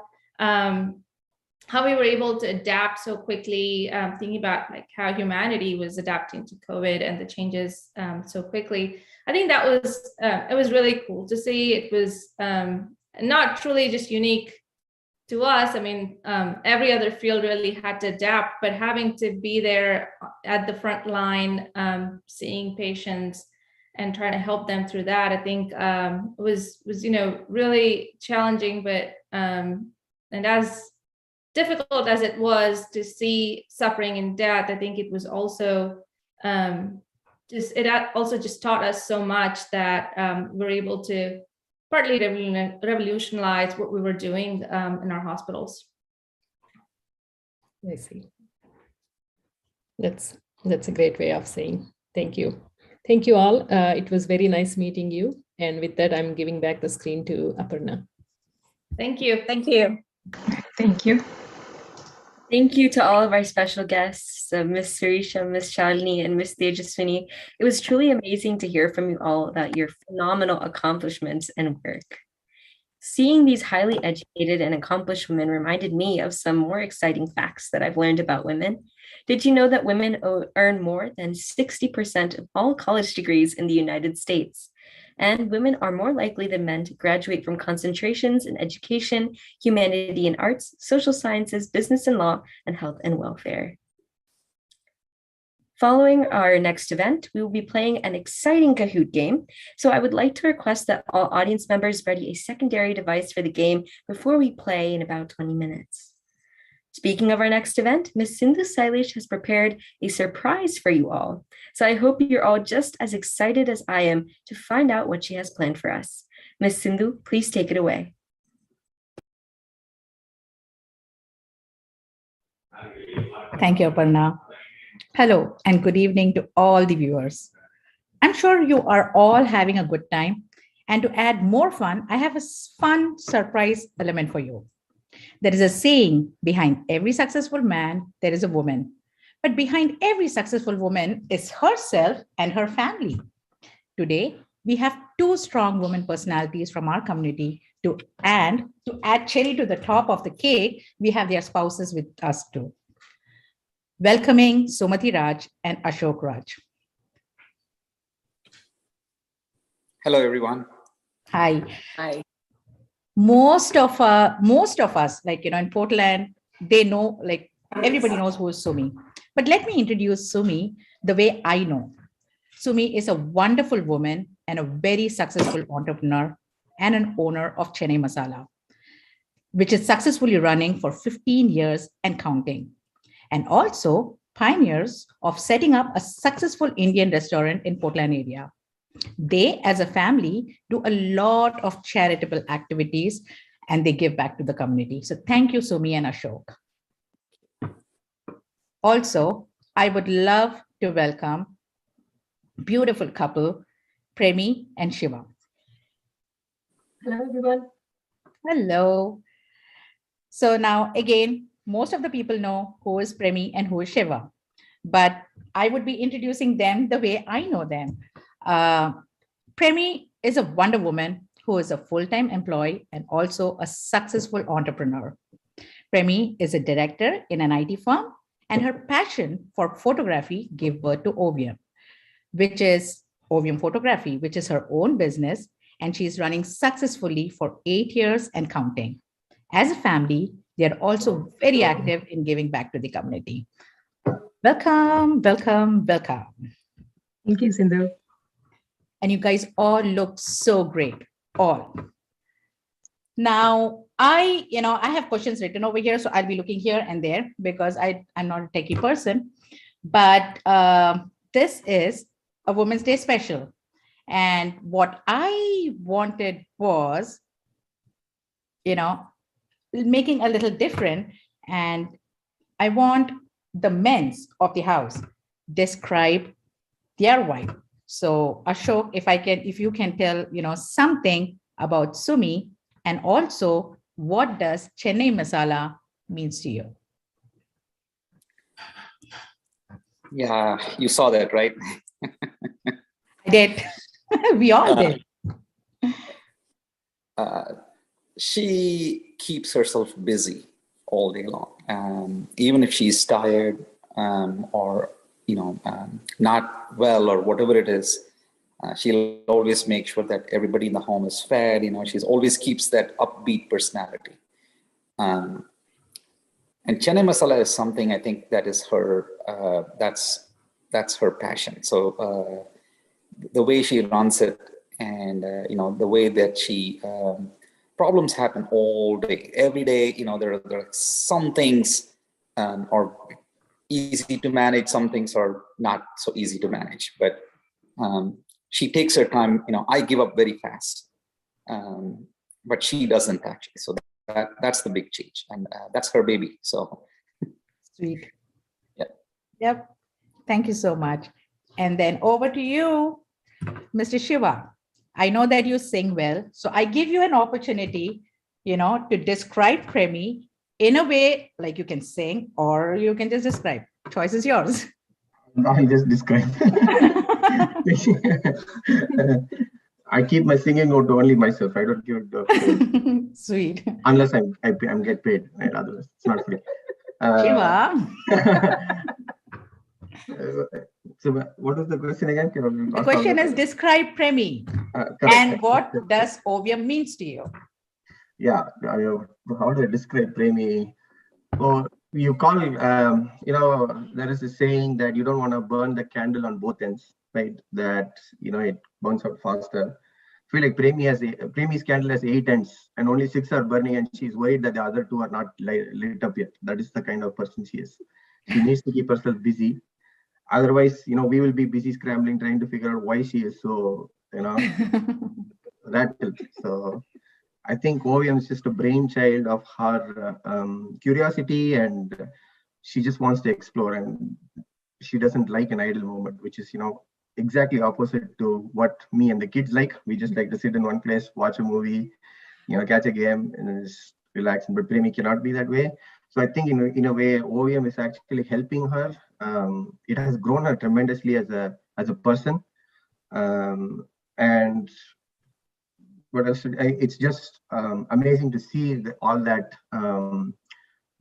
Speaker 11: we were able to adapt so quickly, thinking about like how humanity was adapting to COVID and the changes so quickly. I think that it was really cool to see. It was not truly just unique to us. I mean, every other field really had to adapt, but having to be there at the front line, seeing patients and trying to help them through that, I think was really challenging, but and as difficult as it was to see suffering and death, I think it was also just taught us so much that we're able to partly revolutionize what we were doing in our hospitals.
Speaker 10: I see. That's a great way of saying thank you. Thank you all. It was very nice meeting you. And with that, I'm giving back the screen to Aparna.
Speaker 11: Thank you.
Speaker 13: Thank you. Thank you.
Speaker 1: Thank you to all of our special guests, Ms. Surisha, Ms. Shalini, and Ms. Tejaswini. It was truly amazing to hear from you all about your phenomenal accomplishments and work. Seeing these highly educated and accomplished women reminded me of some more exciting facts that I've learned about women. Did you know that women earn more than 60% of all college degrees in the United States? And women are more likely than men to graduate from concentrations in education, humanity and arts, social sciences, business and law, and health and welfare. Following our next event, we will be playing an exciting Kahoot game. So I would like to request that all audience members ready a secondary device for the game before we play in about 20 minutes. Speaking of our next event, Ms. Sindhu Sailesh has prepared a surprise for you all. So I hope you're all just as excited as I am to find out what she has planned for us. Ms. Sindhu, please take it away.
Speaker 3: Thank you, Aparna. Hello and good evening to all the viewers. I'm sure you are all having a good time. And to add more fun, I have a fun surprise element for you. There is a saying, behind every successful man, there is a woman. But behind every successful woman is herself and her family. Today, we have two strong women personalities from our community to add cherry to the top of the cake, we have their spouses with us too. Welcoming Sumathi Raj and Ashok Raj.
Speaker 5: Hello, everyone.
Speaker 3: Hi.
Speaker 6: Hi.
Speaker 3: Most of us, like, in Portland, they know, like, everybody knows who is Sumi. But let me introduce Sumi the way I know. Sumi is a wonderful woman and a very successful entrepreneur and an owner of Chennai Masala, which is successfully running for 15 years and counting. And also pioneers of setting up a successful Indian restaurant in Portland area. They, as a family, do a lot of charitable activities and they give back to the community. So thank you, Sumi and Ashok. Also, I would love to welcome beautiful couple, Premi and Shiva.
Speaker 1: Hello, everyone.
Speaker 3: Hello. So now again, most of the people know who is Premi and who is Shiva, but I would be introducing them the way I know them. Premi is a Wonder Woman who is a full-time employee and also a successful entrepreneur. Premi is a director in an IT firm, and her passion for photography gave birth to Ovium, which is Ovium Photography, which is her own business, and she's running successfully for 8 years and counting. As a family, they are also very active in giving back to the community. Welcome, welcome, welcome.
Speaker 14: Thank you, Sindhu.
Speaker 3: And you guys all look so great, all. Now, I have questions written over here, so I'll be looking here and there because I'm not a techie person. But this is a Women's Day special. And what I wanted was, making a little different. And I want the men's of the house describe their wife. So Ashok, if you can tell, something about Sumi, and also what does Chennai Masala means to you?
Speaker 5: Yeah, you saw that, right?
Speaker 3: I did. We all did.
Speaker 5: She keeps herself busy all day long. Even if she's tired or not well or whatever it is, she'll always make sure that everybody in the home is fed. She's always keeps that upbeat personality. And Chennai Masala is something I think that is her. That's her passion. So the way she runs it, and the way that she problems happen all day, every day. There are some things are easy to manage, some things are not so easy to manage, but she takes her time. I give up very fast, but she doesn't actually. So that's the big change, and that's her baby. So
Speaker 3: sweet.
Speaker 5: Yep.
Speaker 3: Thank you so much. And then over to you, Mr. Shiva. I know that you sing well, so I give you an opportunity, to describe Premi in a way like you can sing or you can just describe. Choice is yours.
Speaker 14: I'll just describe. I keep my singing out to only myself. I don't give it to
Speaker 3: Sweet.
Speaker 14: Unless I'm get paid. Right? Otherwise, it's not free.
Speaker 3: Shiva.
Speaker 14: So what was the question again?
Speaker 3: The question is describe Premi and what does Ovium means to you?
Speaker 14: Yeah, how do I describe Premi? So you call, there is a saying that you don't want to burn the candle on both ends, right? That, it burns out faster. I feel like Premi's candle has 8 ends and only 6 are burning, and she's worried that the other 2 are not lit up yet. That is the kind of person she is. She needs to keep herself busy. Otherwise, we will be busy scrambling, trying to figure out why she is so, rattled. So I think Ovium is just a brainchild of her curiosity, and she just wants to explore, and she doesn't like an idle moment, which is, exactly opposite to what me and the kids like. We just like to sit in one place, watch a movie, catch a game, and just relax. But Premi cannot be that way. So I think in a way, Ovium is actually helping her. It has grown her tremendously as a person, and what else? It's just amazing to see all that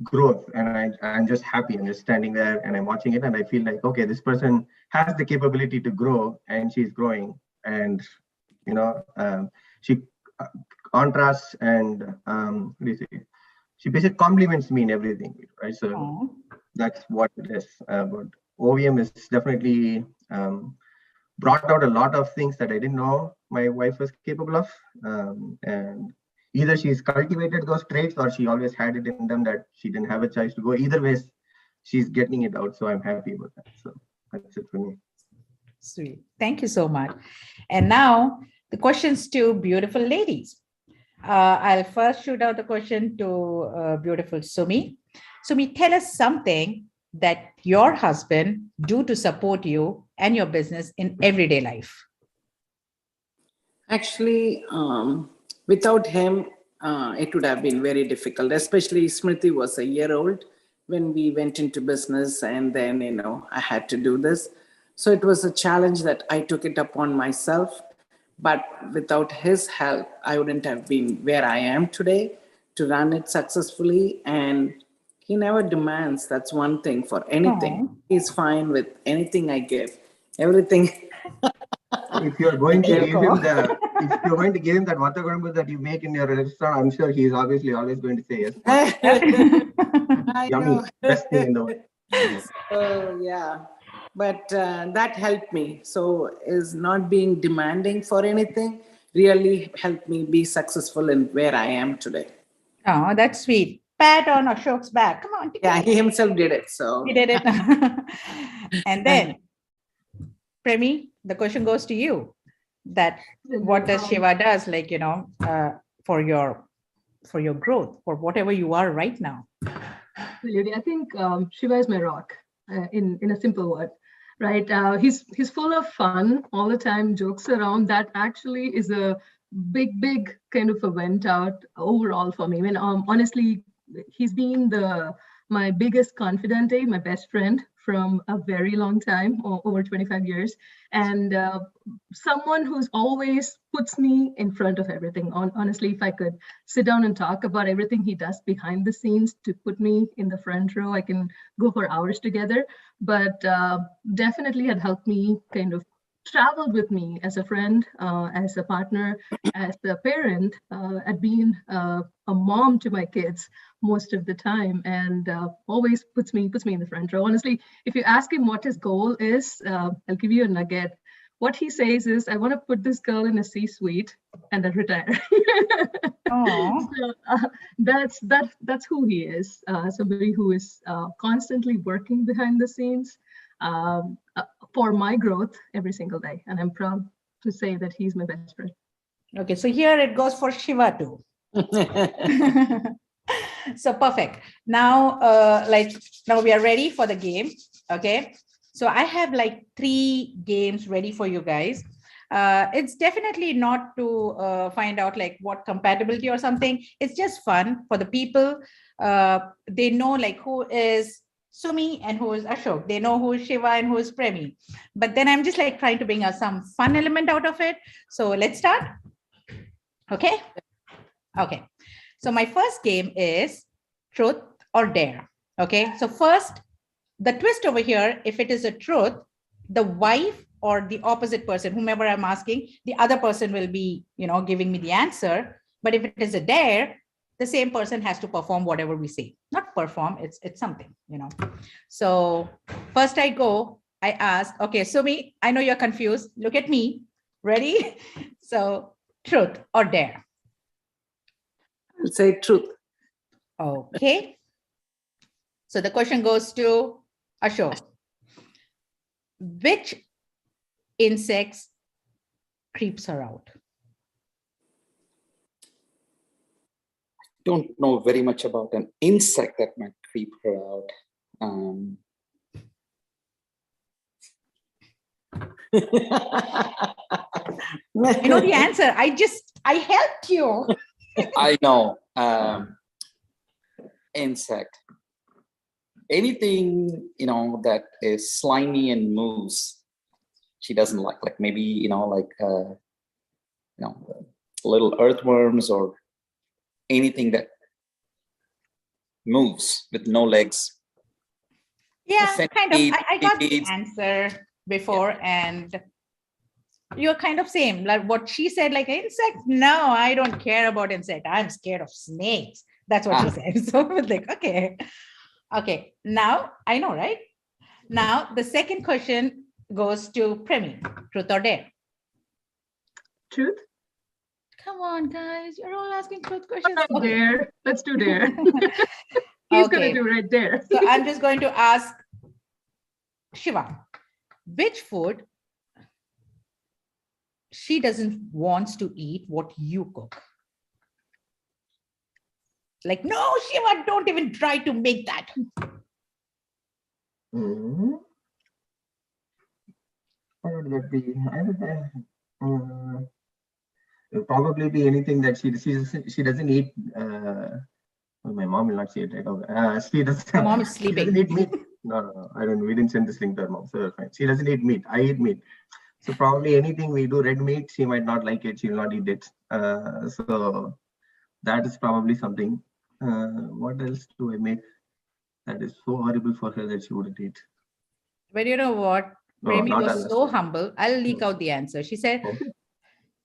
Speaker 14: growth, and I'm just happy. I'm just standing there and I'm watching it, and I feel like, okay, this person has the capability to grow, and she's growing, and she contrasts and she basically compliments me in everything, right? So that's what it is. But Ovium is definitely brought out a lot of things that I didn't know my wife was capable of, and either she's cultivated those traits or she always had it in them that she didn't have a choice to go. Either way, she's getting it out, so I'm happy about that. So that's it for me.
Speaker 3: Sweet. Thank you so much. And now the questions to beautiful ladies. I'll first shoot out the question to beautiful Sumi. Sumi, tell us something that your husband do to support you and your business in everyday life.
Speaker 6: Actually, without him, it would have been very difficult, especially Smriti was a year old when we went into business, and then, I had to do this. So it was a challenge that I took it upon myself. But without his help, I wouldn't have been where I am today to run it successfully. And he never demands, that's one thing, for anything.
Speaker 3: Aww.
Speaker 6: He's fine with anything I give, everything.
Speaker 14: If you're going to give him that vata kurambu that you make in your restaurant, I'm sure he's obviously always going to say yes. Yummy, best thing in the world.
Speaker 6: So yeah, but that helped me. So is not being demanding for anything really helped me be successful in where I am today.
Speaker 3: Oh, that's sweet. Pat on Ashok's back. Come on.
Speaker 6: Yeah, he himself did it. So
Speaker 3: he did it. And then, Premi, the question goes to you. That what does Shiva does, like, for your growth, for whatever you are right now?
Speaker 15: I think Shiva is my rock, in a simple word, right? He's full of fun all the time, jokes around. That actually is a big kind of a vent out overall for me. I mean, honestly, he's been my biggest confidant, my best friend from a very long time, over 25 years. And someone who's always puts me in front of everything. Honestly, if I could sit down and talk about everything he does behind the scenes to put me in the front row, I can go for hours together. But definitely had helped me kind of traveled with me as a friend, as a partner, as a parent, at being a mom to my kids most of the time, and always puts me in the front row. Honestly, if you ask him what his goal is, I'll give you a nugget. What he says is, I want to put this girl in a C-suite and then retire. So, that's who he is. Somebody who is constantly working behind the scenes for my growth every single day. And I'm proud to say that he's my best friend.
Speaker 3: Okay, so here it goes for Shiva too. So perfect. Now, now we are ready for the game. Okay, so I have like 3 games ready for you guys. It's definitely not to find out like what compatibility or something. It's just fun for the people. They know like who is Sumi and who is Ashok. They know who is Shiva and who is Premi. But then I'm just like trying to bring some fun element out of it. So let's start. Okay. Okay. So my first game is truth or dare. Okay. So first, the twist over here, if it is a truth, the wife or the opposite person, whomever I'm asking, the other person will be, giving me the answer. But if it is a dare, the same person has to perform whatever we say. Not perform, it's something, So first I ask, okay, Sumi, I know you're confused. Look at me. Ready? So truth or dare?
Speaker 6: I'll say truth.
Speaker 3: Okay. So the question goes to Ashok. Which insects creeps her out?
Speaker 5: Don't know very much about an insect that might creep her out.
Speaker 3: I know the answer. I helped you.
Speaker 5: I know. Insect. Anything, that is slimy and moves, she doesn't like. Like maybe, little earthworms or anything that moves with no legs.
Speaker 3: Yeah, kind of. I got the answer before, and you're kind of same. Like what she said, like insect. No, I don't care about insect. I'm scared of snakes. That's what she said. So I was like, okay. Okay, now I know, right? Now the second question goes to Premi. Truth or dare?
Speaker 15: Truth.
Speaker 3: Come on, guys. You're all asking truth questions.
Speaker 15: Okay. Dare. Let's do dare. He's going to do right there.
Speaker 3: So I'm just going to ask Shiva, which food she doesn't want to eat what you cook? Like, no, Shiva, don't even try to make that.
Speaker 14: What would that be? It'll probably be anything that she doesn't eat. Well, my mom will not see it, right? She doesn't.
Speaker 3: Your mom is
Speaker 14: She doesn't
Speaker 3: sleeping.
Speaker 14: eat meat. No. I don't. We didn't send this link to her mom, so fine. She doesn't eat meat. I eat meat. So probably anything we do red meat, she might not like it. She will not eat it. So that is probably something. What else do I make that is so horrible for her that she wouldn't eat?
Speaker 3: But you know what?
Speaker 14: No,
Speaker 3: Remy
Speaker 14: not
Speaker 3: was
Speaker 14: unless.
Speaker 3: so humble. I'll leak out the answer. She said,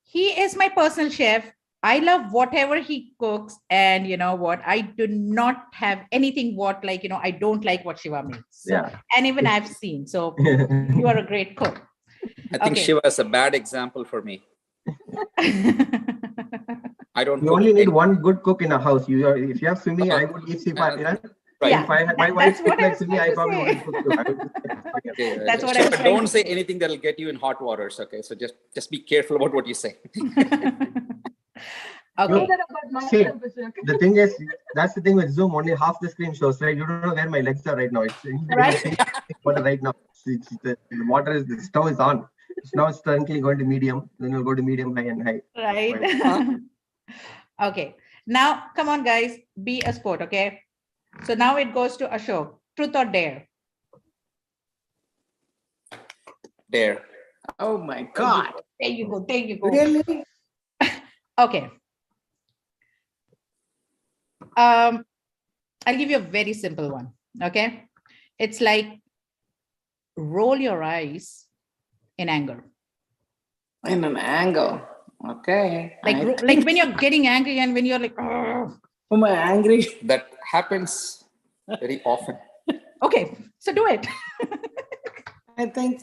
Speaker 3: he is my personal chef. I love whatever he cooks. And you know what? I do not have anything I don't like what Shiva makes. So,
Speaker 14: Yeah.
Speaker 3: and even I've seen. So you are a great cook.
Speaker 5: I think Shiva is a bad example for me. I don't.
Speaker 14: You only need one good cook in a house. If you have Sumi, I would eat Shiva.
Speaker 5: Right.
Speaker 3: Yeah,
Speaker 14: if I had my wife cook like Sumi, I
Speaker 3: to
Speaker 14: probably
Speaker 3: say.
Speaker 14: wouldn't cook too.
Speaker 5: Okay,
Speaker 3: That's what I was
Speaker 5: Shiva,
Speaker 3: trying
Speaker 5: don't
Speaker 3: to
Speaker 5: say
Speaker 3: say.
Speaker 5: anything that'll get you in hot waters. Okay, so just be careful about what you say.
Speaker 3: Okay.
Speaker 14: See, the thing is, that's the thing with Zoom. Only half the screen shows, right? You don't know where my legs are right now. It's
Speaker 3: Right.
Speaker 14: water right now. The stove is on. Now it's currently going to medium. Then we'll go to medium, high, and high.
Speaker 3: Right. Okay. Now, come on, guys. Be a sport. Okay. So now it goes to Ashok. Truth or dare?
Speaker 5: Dare.
Speaker 6: Oh my God.
Speaker 3: There you go. There you go.
Speaker 6: Really?
Speaker 3: Okay. I'll give you a very simple one. Okay. It's like roll your eyes in anger.
Speaker 6: In an angle. Okay.
Speaker 3: Like when you're getting angry and when you're like, oh.
Speaker 6: Am I angry?
Speaker 5: That happens very often.
Speaker 3: Okay, so do it.
Speaker 6: I think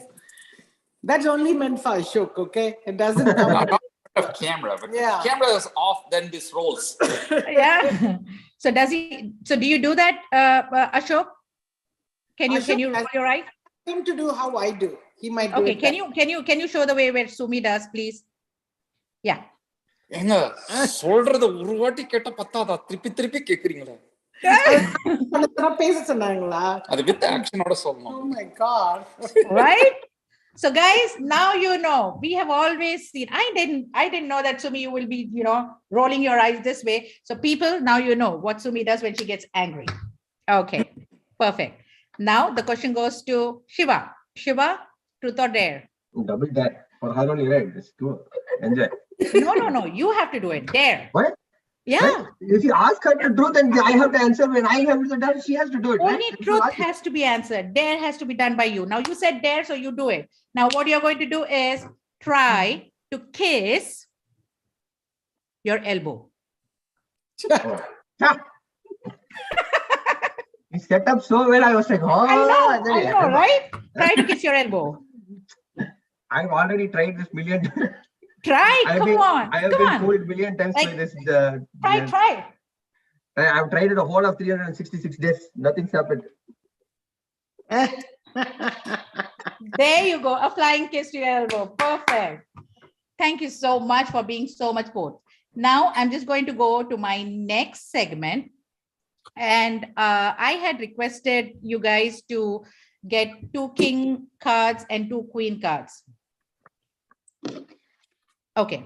Speaker 6: that's only meant for Ashok, okay? It doesn't come
Speaker 5: Not of camera, but
Speaker 6: Yeah.
Speaker 5: camera is off, then this rolls.
Speaker 3: Yeah. So do you do that, Ashok? Can you roll your eyes?
Speaker 6: Him to do how I do. He might do
Speaker 3: Okay,
Speaker 6: it.
Speaker 3: can you show the way where Sumi does, please? Yeah.
Speaker 5: ஏங்க சொல்றது ஒரு வாட்டி கேட்டா பத்தாதா திருப்பி கேக்குறீங்களா
Speaker 6: பேச சொன்னாங்களா
Speaker 5: அது வித் ஆக்ஷனோட சொல்லணும்.
Speaker 6: Oh my God.
Speaker 3: Right? So guys, now you know. We have always seen. I didn't know that Sumi, you will be, rolling your eyes this way. So people, now you know what Sumi does when she gets angry. Okay, perfect. Now the question goes to Shiva. Shiva, truth or dare?
Speaker 14: Double dare. For her only, right? It's true. Enjoy.
Speaker 3: No. You have to do it. Dare.
Speaker 14: What?
Speaker 3: Yeah.
Speaker 14: Right? If you ask her to do, then I have to answer. When I have to do, she has to do it.
Speaker 3: Only
Speaker 14: right?
Speaker 3: truth has to be answered. Dare has to be done by you. Now you said dare, so you do it. Now what you're going to do is try to kiss your elbow.
Speaker 14: It's set up so well. I was like, oh,
Speaker 3: I know, right? Try to kiss your elbow.
Speaker 14: I've already tried this million.
Speaker 3: Try, come on.
Speaker 14: I have been fooled million times by this.
Speaker 3: Try.
Speaker 14: I've tried it a whole of 366 days. Nothing's happened.
Speaker 3: There you go. A flying kiss to your elbow. Perfect. Thank you so much for being so much both. Now I'm just going to go to my next segment. And I had requested you guys to get 2 king cards and 2 queen cards. Okay.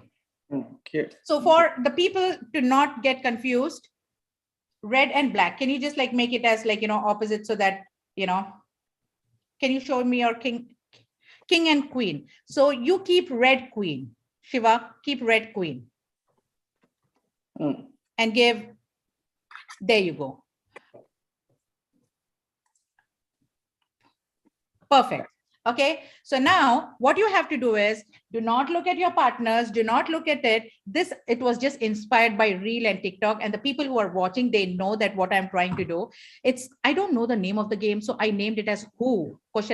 Speaker 3: So for the people to not get confused, red and black, can you just make it as opposite so that, can you show me your king and queen? So you keep red queen. Shiva, keep red queen. And give, there you go. Perfect. Okay. So now what you have to do is do not look at your partners. Do not look at it. It was just inspired by Reel and TikTok, and the people who are watching, they know that what I'm trying to do. I don't know the name of the game. So I named it as who ? Tick,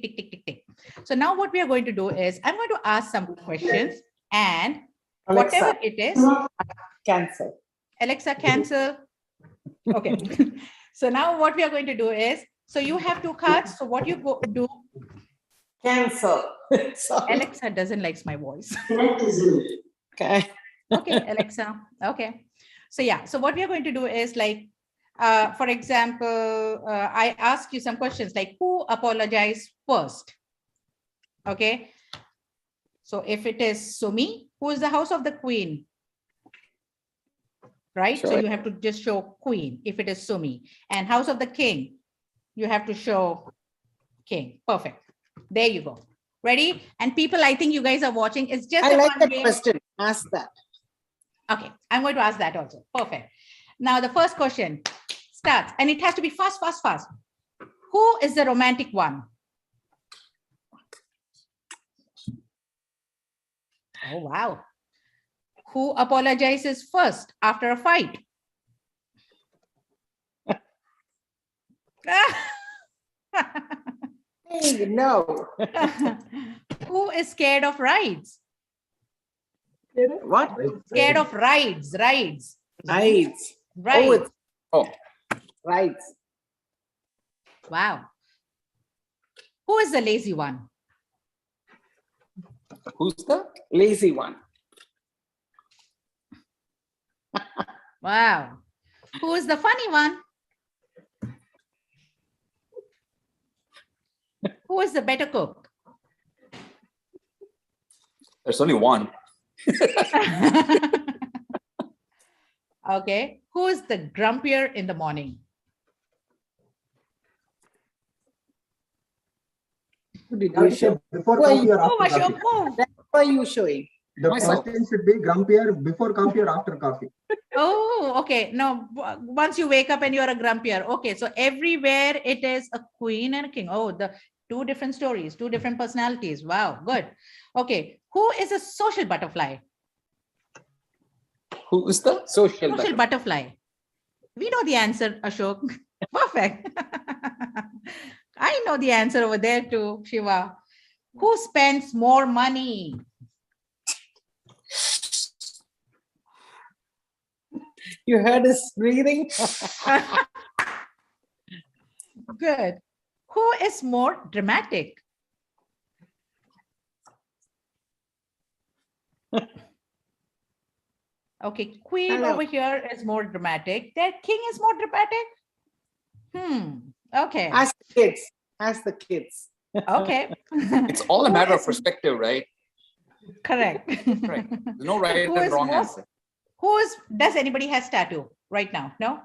Speaker 3: tick, tick, tick, tick. So now what we are going to do is I'm going to ask some questions, and Alexa, whatever it is,
Speaker 6: cancel.
Speaker 3: Alexa, cancel. Okay. So now what we are going to do is, so you have 2 cards. So what you do?
Speaker 6: Cancel.
Speaker 3: Alexa doesn't like my voice.
Speaker 6: Okay.
Speaker 3: Okay, Alexa. Okay. So yeah. So what we are going to do is for example, I ask you some questions like who apologized first? Okay. So if it is Sumi, who is the house of the queen? Right?
Speaker 5: Sure.
Speaker 3: So you have to just show queen if it is Sumi. And house of the king, you have to show king. Perfect. There you go. Ready? And people, I think you guys are watching. It's just
Speaker 6: I
Speaker 3: a
Speaker 6: like
Speaker 3: fun
Speaker 6: that
Speaker 3: game.
Speaker 6: question. Ask that.
Speaker 3: Okay, I'm going to ask that also. Perfect. Now the first question starts, and it has to be fast, fast, fast. Who is the romantic one? Oh, wow. Who apologizes first after a fight?
Speaker 6: Hey, no.
Speaker 3: Who is scared of rides?
Speaker 6: What?
Speaker 3: Scared of rides, rides.
Speaker 6: Rides.
Speaker 3: Right.
Speaker 6: Rides.
Speaker 3: Wow. Who is the lazy one?
Speaker 5: Who's the
Speaker 6: lazy one?
Speaker 3: Wow. Who is the funny one? Who is the better cook?
Speaker 5: There's only one.
Speaker 3: Okay. Who is the grumpier in the morning?
Speaker 14: Before coffee or after coffee?
Speaker 6: What are you showing?
Speaker 14: The question should be grumpier before coffee or after coffee.
Speaker 3: Oh, okay. No, once you wake up and you're a grumpier. Okay, so everywhere it is a queen and a king. Oh, the two different stories, two different personalities. Wow, good. Okay, who is a social butterfly?
Speaker 5: Who is the social
Speaker 3: butterfly? We know the answer, Ashok. Perfect. I know the answer over there too, Shiva. Who spends more money?
Speaker 6: You heard his breathing?
Speaker 3: Good. Who is more dramatic? Okay, queen over here is more dramatic. Their king is more dramatic. Okay.
Speaker 6: Ask the kids. Ask the kids.
Speaker 3: Okay.
Speaker 5: It's all a matter of perspective, right?
Speaker 3: Correct.
Speaker 5: Right. There's no right
Speaker 3: Who
Speaker 5: and
Speaker 3: is
Speaker 5: wrong
Speaker 3: more-
Speaker 5: answer.
Speaker 3: Does anybody has tattoo right now? No?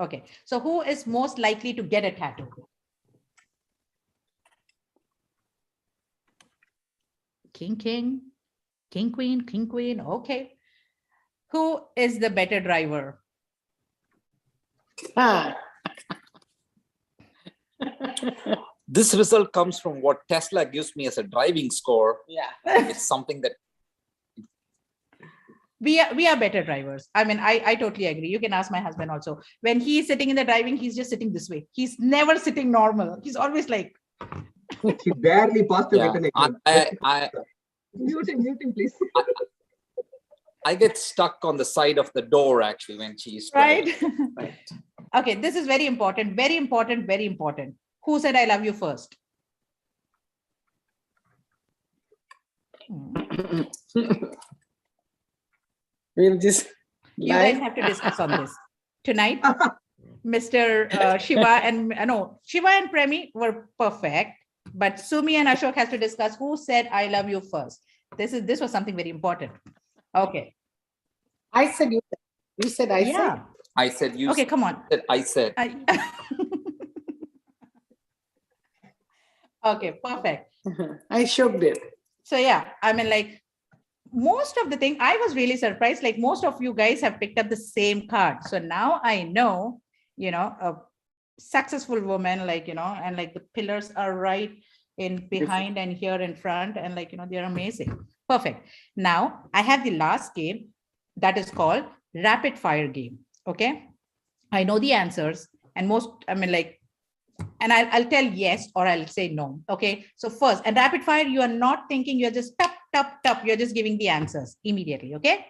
Speaker 3: Okay. So who is most likely to get a tattoo? King, king, king, queen. Okay. Who is the better driver?
Speaker 5: This result comes from what Tesla gives me as a driving score.
Speaker 6: Yeah.
Speaker 5: It's something that
Speaker 3: We are better drivers. I mean, I totally agree. You can ask my husband also. When he's sitting in the driving, he's just sitting this way. He's never sitting normal. He's always like.
Speaker 14: She barely passed the written exam.
Speaker 15: Muting, please.
Speaker 5: I get stuck on the side of the door actually when she's
Speaker 3: Right.
Speaker 5: Right.
Speaker 3: Okay, this is very important, very important, very important. Who said I love you first?
Speaker 6: We'll just.
Speaker 3: You guys have to discuss on this tonight. Mr. Shiva and Shiva and Premi were perfect, but Sumi and Ashok has to discuss who said I love you first. This was something very important. Okay.
Speaker 6: I said you. You said I said.
Speaker 5: I said you.
Speaker 3: Okay, come on.
Speaker 5: Said I said.
Speaker 3: Okay, perfect.
Speaker 6: I shook it.
Speaker 3: So yeah, I mean, like most of the thing, I was really surprised. Like most of you guys have picked up the same card. So now I know, a successful woman, like, and like the pillars are right in behind and here in front, and like, they're amazing. Perfect. Now I have the last game that is called rapid fire game. Okay. I know the answers and and I'll tell yes or I'll say no. Okay. So first, and rapid fire, you are not thinking, you're just tap, tap, tap. You're just giving the answers immediately. Okay.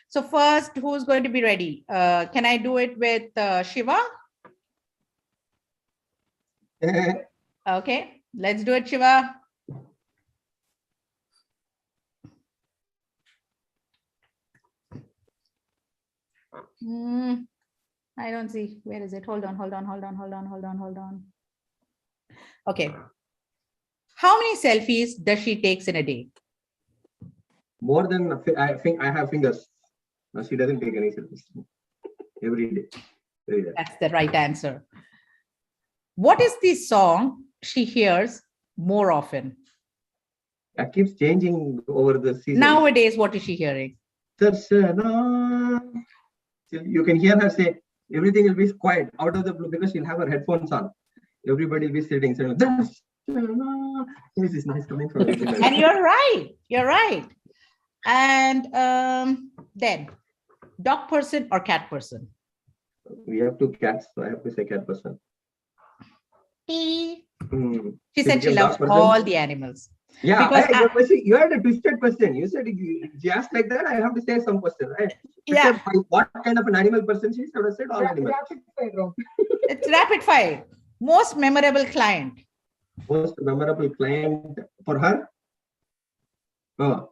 Speaker 3: So first, who's going to be ready? Can I do it with Shiva? Okay. Let's do it, Shiva. I don't see. Where is it? Hold on. Okay. How many selfies does she takes in a day?
Speaker 14: More than, I think I have fingers. No, she doesn't take any selfies. Every day. Very rare.
Speaker 3: That's the right answer. What is the song she hears more often?
Speaker 14: That keeps changing over the season.
Speaker 3: Nowadays, what is she hearing?
Speaker 14: Chetana. You can hear her say, everything will be quiet out of the blue because she'll have her headphones on. Everybody will be sitting. So, this is nice coming from everybody.
Speaker 3: And you're right. You're right. And then, dog person or cat person?
Speaker 14: We have 2 cats, so I have to say cat person.
Speaker 3: She said she loves
Speaker 14: person.
Speaker 3: all the animals.
Speaker 14: Yeah,
Speaker 3: because
Speaker 14: you had a twisted question. You said she asked like that. I have to say some question, right?
Speaker 3: Yeah.
Speaker 14: What kind of an animal person she is? I would have said all animals.
Speaker 3: It's rapid fire. Most memorable client.
Speaker 14: Most memorable client for her? Oh,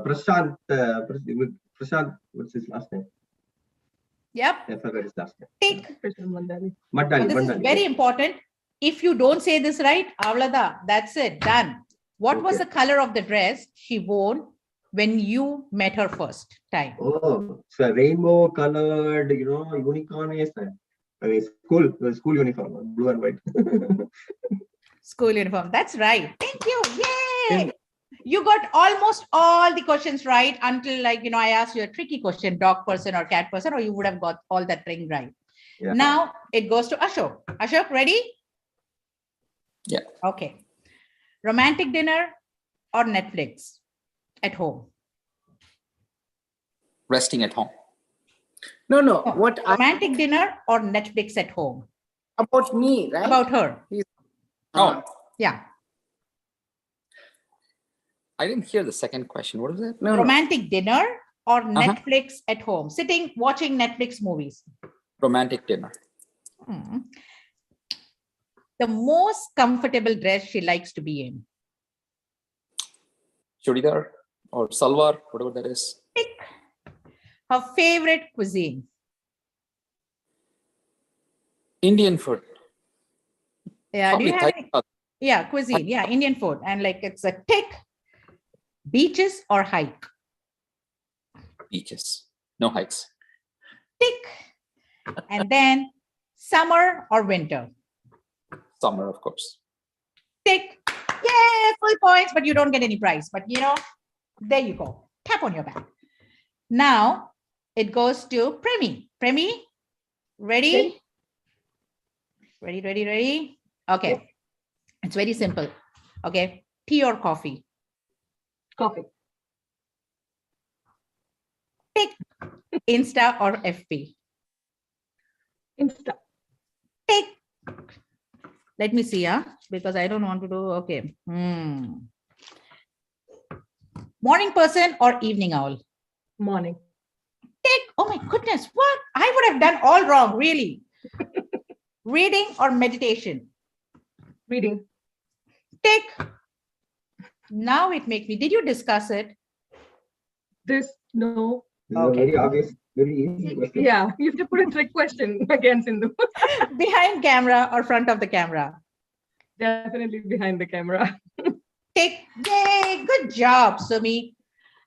Speaker 14: Prashant. Prashant, what's his last name?
Speaker 3: Yep.
Speaker 14: I forgot his last name.
Speaker 3: Tick.
Speaker 14: Madani.
Speaker 3: This is very important. If you don't say this right, avlada, that's it, done. What was the color of the dress she wore when you met her first time?
Speaker 14: Oh, it's a rainbow colored, unicorn is school uniform, blue and white.
Speaker 3: School uniform. That's right. Thank you. Yay! You got almost all the questions right until I asked you a tricky question, dog person or cat person, or you would have got all that thing right. Yeah. Now it goes to Ashok. Ashok, ready?
Speaker 5: Yeah.
Speaker 3: Okay. Romantic dinner or Netflix at home?
Speaker 5: Resting at home.
Speaker 6: No. What
Speaker 3: romantic dinner or Netflix at home?
Speaker 6: About me, right?
Speaker 3: About her.
Speaker 5: Oh.
Speaker 3: Yeah.
Speaker 5: I didn't hear the second question. What is it?
Speaker 3: Romantic dinner or Netflix at home? Sitting, watching Netflix movies.
Speaker 5: Romantic dinner.
Speaker 3: The most comfortable dress she likes to be in?
Speaker 5: Chudidar or salwar, whatever that is.
Speaker 3: Pick. Her favorite cuisine?
Speaker 5: Indian food.
Speaker 3: Yeah, do you have any? Yeah, cuisine. Yeah, Indian food. And it's a tick. Beaches or hike?
Speaker 5: Beaches. No hikes.
Speaker 3: Tick. And then summer or winter?
Speaker 5: Summer, of course.
Speaker 3: Tick. Yeah, full points, but you don't get any prize. But there you go. Tap on your back. Now it goes to Premi. Premi, ready? Ready? Okay. It's very simple. Okay. Tea or coffee?
Speaker 15: Coffee.
Speaker 3: Tick. Insta or FB?
Speaker 15: Insta.
Speaker 3: Tick. Let me see, because I don't want to do, okay. Morning person or evening owl?
Speaker 15: Morning.
Speaker 3: Tick. Oh my goodness, what? I would have done all wrong, really. Reading or meditation?
Speaker 15: Reading.
Speaker 3: Tick. Now it makes me, did you discuss it?
Speaker 15: No.
Speaker 14: Okay. Very obvious, very easy question.
Speaker 15: Yeah, you have to put a trick question again, Sindhu.
Speaker 3: Behind camera or front of the camera?
Speaker 15: Definitely behind the camera.
Speaker 3: Tick. Yay, good job, Sumi.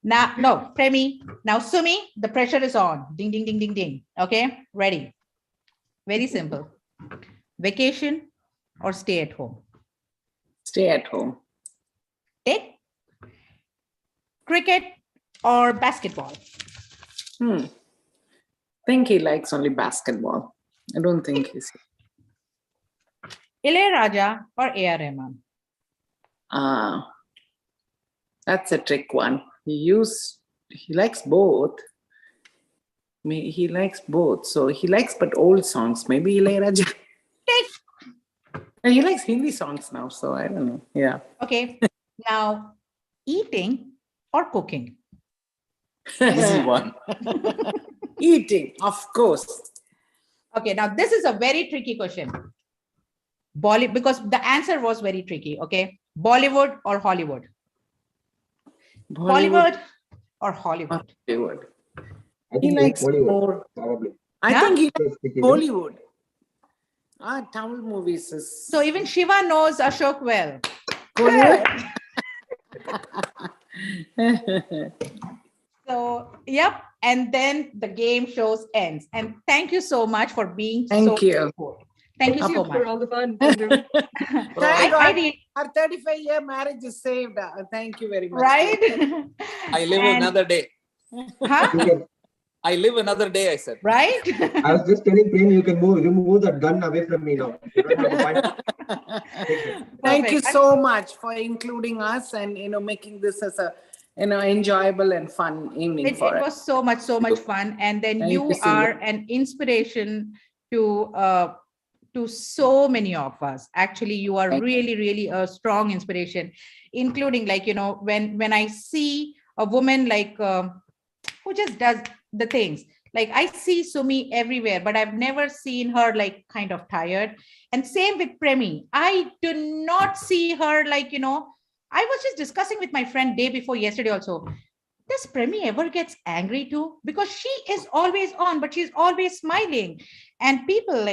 Speaker 3: Now, no, Premi. Now, Sumi, the pressure is on. Ding, ding, ding, ding, ding. Okay, ready. Very simple. Vacation or stay at home?
Speaker 6: Stay at home.
Speaker 3: Tick. Cricket or basketball?
Speaker 6: I think he likes only basketball. I don't think he's...
Speaker 3: Ilayaraja or A.R. Rahman?
Speaker 6: That's a trick one. He likes both. He likes both. So he likes but old songs. Maybe Ilayaraja. And he likes Hindi songs now. So I don't know. Yeah.
Speaker 3: Okay. Now, eating or cooking?
Speaker 5: Easy one.
Speaker 6: Eating, of course.
Speaker 3: Okay. Now, this is a very tricky question. Because the answer was very tricky. Okay. Bollywood or Hollywood? Bollywood or Hollywood?
Speaker 6: Hollywood. He likes more.
Speaker 14: Probably.
Speaker 6: I think he likes Bollywood. Tamil movies is...
Speaker 3: So even Shiva knows Ashok well.
Speaker 6: Good.
Speaker 3: So, yep. And then the game shows ends. And thank you so much for being
Speaker 6: Thank
Speaker 3: so
Speaker 6: you.
Speaker 3: support. Thank you so much.
Speaker 15: For all the fun.
Speaker 6: Thank God,
Speaker 3: I
Speaker 6: our 35-year marriage is saved. Thank you very much.
Speaker 3: Right?
Speaker 5: I live another day.
Speaker 3: Huh?
Speaker 5: I live another day, I said.
Speaker 3: Right?
Speaker 14: I was just telling Prem, you can remove that gun away from me now. You don't have to fight.
Speaker 6: Thank you so much for including us and making this as a enjoyable and fun evening
Speaker 3: It
Speaker 6: for us.
Speaker 3: was so much fun. And then
Speaker 6: Thank
Speaker 3: you
Speaker 6: you,
Speaker 3: are
Speaker 6: Cindy.
Speaker 3: an inspiration to so many of us. Actually, you are really a strong inspiration, including when I see a woman who just does the things. Like I see Sumi everywhere, but I've never seen her kind of tired. And same with Premi. I do not see her I was just discussing with my friend day before yesterday also. Does Premi ever gets angry too? Because she is always on, but she's always smiling. And people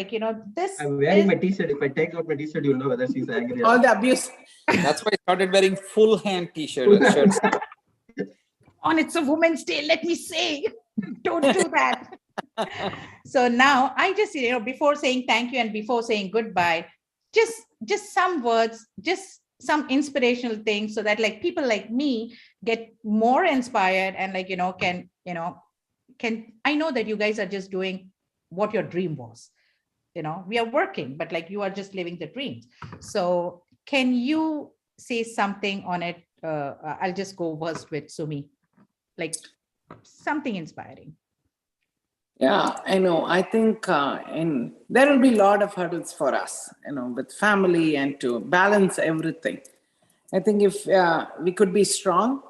Speaker 3: this.
Speaker 14: I'm wearing my t-shirt. If I take out my t-shirt, you'll know whether she's angry.
Speaker 6: All the abuse.
Speaker 5: That's why I started wearing full hand shirts.
Speaker 3: On It's a Woman's Day, let me say, don't do that. So now I just, before saying thank you and before saying goodbye, just some words, just some inspirational things so that people like me get more inspired and can I know that you guys are just doing what your dream was. We are working, but you are just living the dreams. So can you say something on it? I'll just go first with Sumi. Something inspiring.
Speaker 6: Yeah, I know. I think there will be a lot of hurdles for us, with family and to balance everything. I think if we could be strong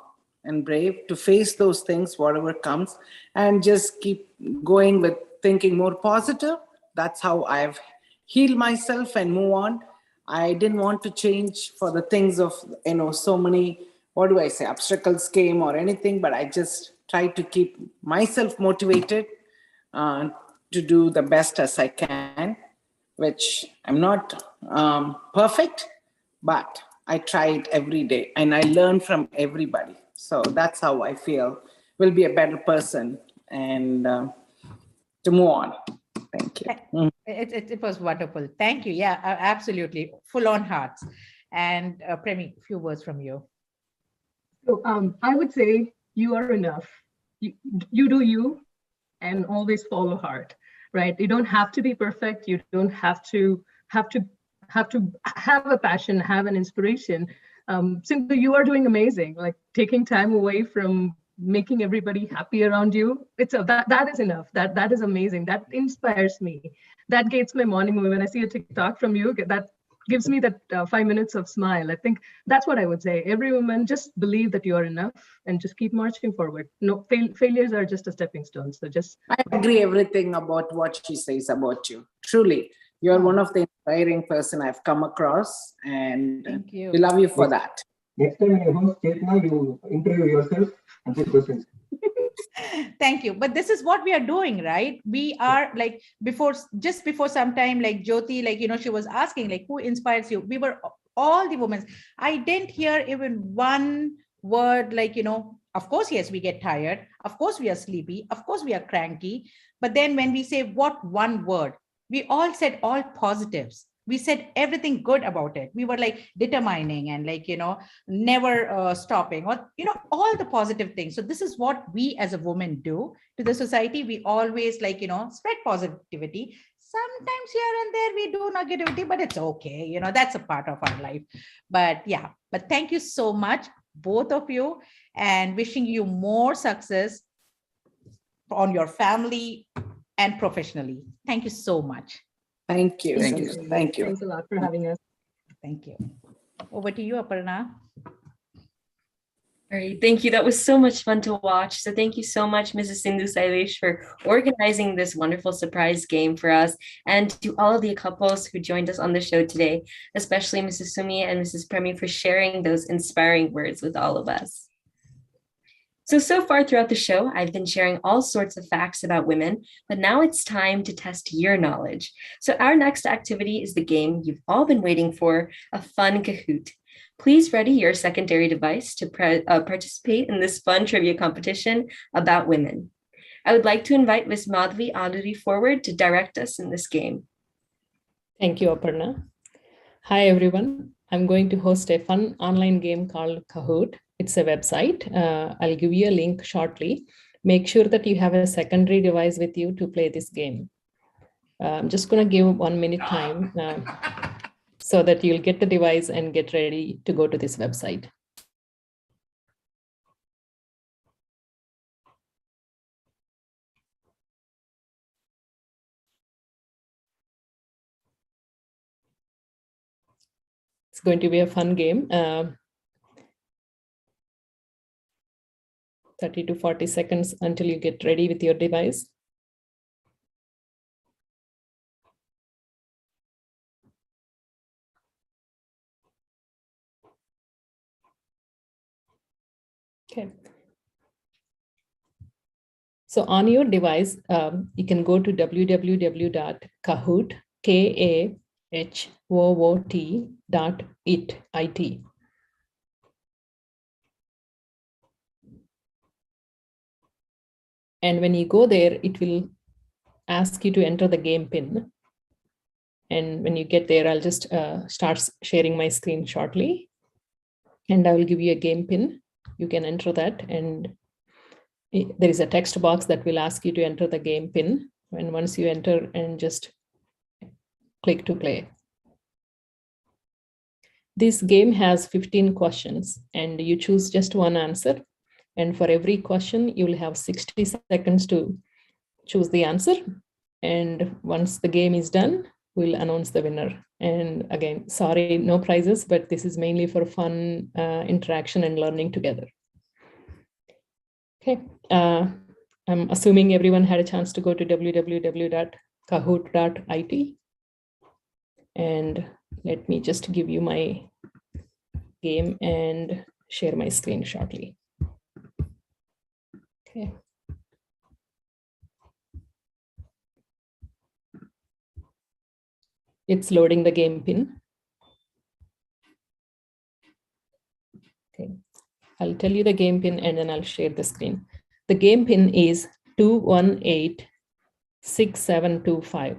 Speaker 6: and brave to face those things, whatever comes, and just keep going with thinking more positive, that's how I've healed myself and move on. I didn't want to change for the things of, so many, obstacles came or anything, but I just tried to keep myself motivated to do the best as I can, which I'm not perfect, but I try it every day and I learn from everybody. So that's how I feel will be a better person and to move on. Thank you.
Speaker 3: It was wonderful. Thank you. Yeah, absolutely. Full on hearts. And Premi, a few words from you.
Speaker 15: So I would say you are enough. You do you and always follow hard, right? You don't have to be perfect. You don't have to have a passion, have an inspiration. Simply, you are doing amazing. Taking time away from making everybody happy around you. That is enough. That is amazing. That inspires me. That gets my morning when I see a TikTok from you. That gives me that 5 minutes of smile. I think that's what I would say. Every woman, just believe that you are enough and just keep marching forward. No, failures are just a stepping stone. So I
Speaker 6: agree everything about what she says about you. Truly, you're one of the inspiring person I've come across, and
Speaker 3: thank you.
Speaker 6: We love you for that.
Speaker 14: Next time when you host Chetana, you interview yourself and put questions.
Speaker 3: Thank you. But this is what we are doing, right? We are before some time, Jyoti, she was asking, who inspires you? We were all the women. I didn't hear even one word, of course, yes, we get tired. Of course, we are sleepy. Of course, we are cranky. But then when we say what one word, we all said all positives. We said everything good about it. We were determining and never stopping, or all the positive things. So this is what we as a woman do to the society. We always spread positivity. Sometimes here and there we do negativity, but it's okay. That's a part of our life. But thank you so much, both of you, and wishing you more success on your family and professionally. Thank you so much.
Speaker 6: Thank you.
Speaker 5: Thank you.
Speaker 6: Thank you.
Speaker 15: Thanks a lot for having us.
Speaker 3: Thank you. Over to you, Aparna.
Speaker 1: All right, thank you. That was so much fun to watch. So thank you so much, Mrs. Sindhu Sailesh, for organizing this wonderful surprise game for us, and to all of the couples who joined us on the show today, especially Mrs. Sumi and Mrs. Premi for sharing those inspiring words with all of us. So far throughout the show, I've been sharing all sorts of facts about women, but now it's time to test your knowledge. So our next activity is the game you've all been waiting for, a fun Kahoot. Please ready your secondary device to participate in this fun trivia competition about women. I would like to invite Ms. Madhvi Aduri forward to direct us in this game.
Speaker 10: Thank you, Aparna. Hi, everyone. I'm going to host a fun online game called Kahoot. It's a website. I'll give you a link shortly. Make sure that you have a secondary device with you to play this game. I'm just going to give 1 minute time so that you'll get the device and get ready to go to this website. It's going to be a fun game. 30 to 40 seconds until you get ready with your device. Okay. So on your device, you can go to www.kahoot.it. And when you go there, it will ask you to enter the game pin. And when you get there, I'll just start sharing my screen shortly. And I will give you a game pin. You can enter that. And there is a text box that will ask you to enter the game pin. And once you enter, and just click to play. This game has 15 questions, and you choose just one answer. And for every question, you will have 60 seconds to choose the answer. And once the game is done, we'll announce the winner. And again, sorry, no prizes, but this is mainly for fun, interaction and learning together. Okay, I'm assuming everyone had a chance to go to www.kahoot.it. And let me just give you my game and share my screen shortly. Okay. It's loading the game pin. Okay, I'll tell you the game pin and then I'll share the screen. The game pin is 2186725.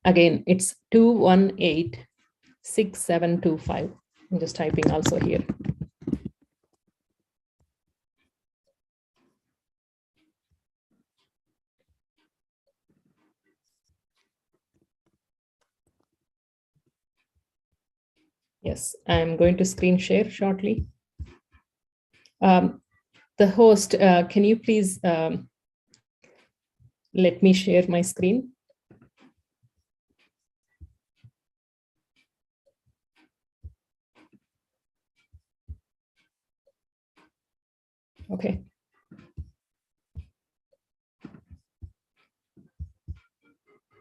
Speaker 10: Again, it's 2186725. I'm just typing also here. Yes, I'm going to screen share shortly. The host, can you please let me share my screen? Okay.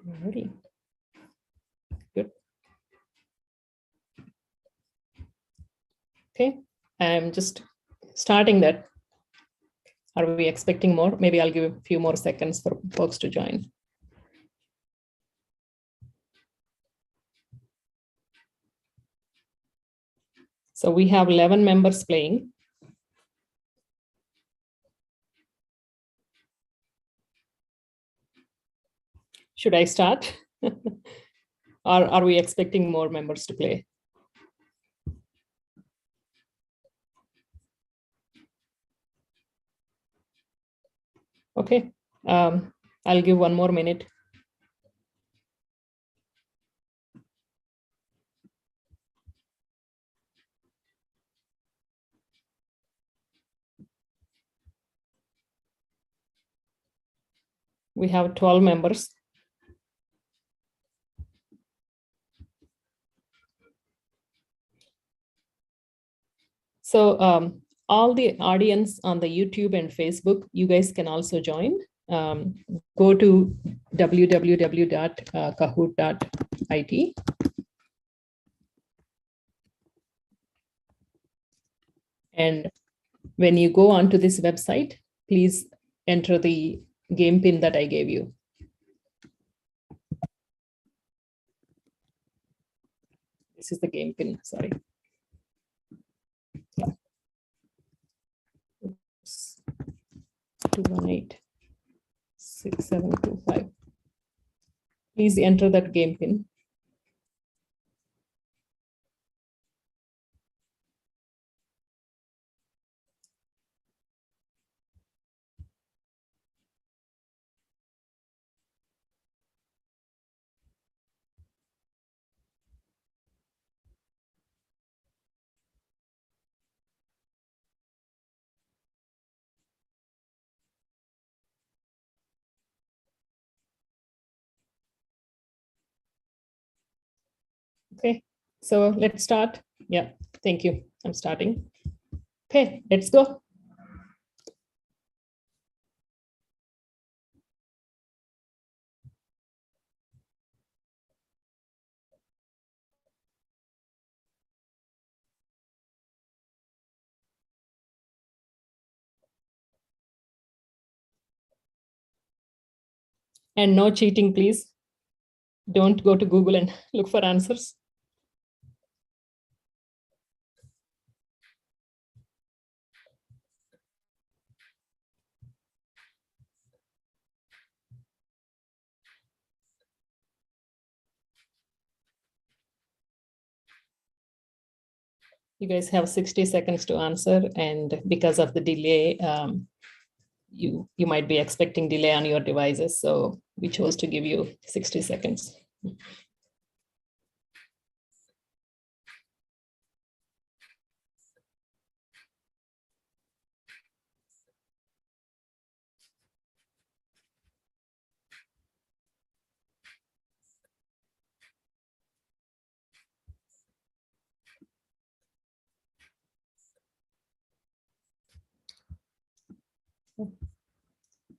Speaker 10: Alrighty. Good. Okay, I'm just starting that. Are we expecting more? Maybe I'll give a few more seconds for folks to join. So we have 11 members playing. Should I start? Or are we expecting more members to play? Okay, I'll give 1 more minute. We have 12 members. So all the audience on the YouTube and Facebook, you guys can also join. Go to www.kahoot.it. And when you go onto this website, please enter the game pin that I gave you. This is the game pin, sorry. Yeah. Oops. 218-6725. Please enter that game pin. Okay, so let's start. Yeah, thank you. I'm starting. Okay, let's go. And no cheating, please. Don't go to Google and look for answers. You guys have 60 seconds to answer, and because of the delay, you might be expecting delay on your devices, so we chose to give you 60 seconds.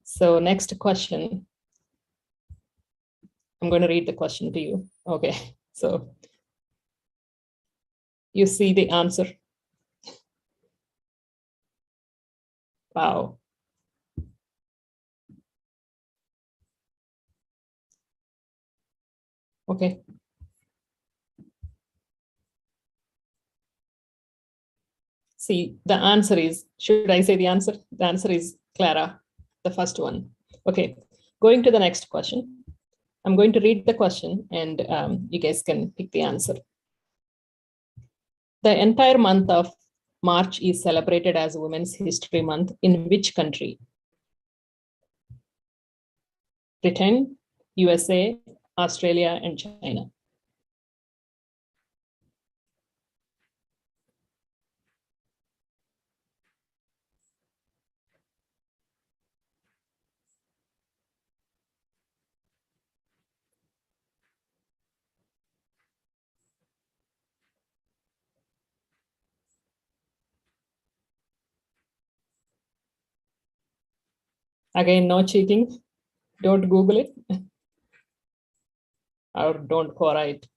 Speaker 10: So next question. I'm going to read the question to you. Okay, so you see the answer. Wow. Okay. See, the answer is, should I say the answer? The answer is Clara, the first one. Okay, going to the next question. I'm going to read the question and you guys can pick the answer. The entire month of March is celebrated as Women's History Month in which country? Britain, USA, Australia, and China. Again, no cheating. Don't Google it or don't Quora it.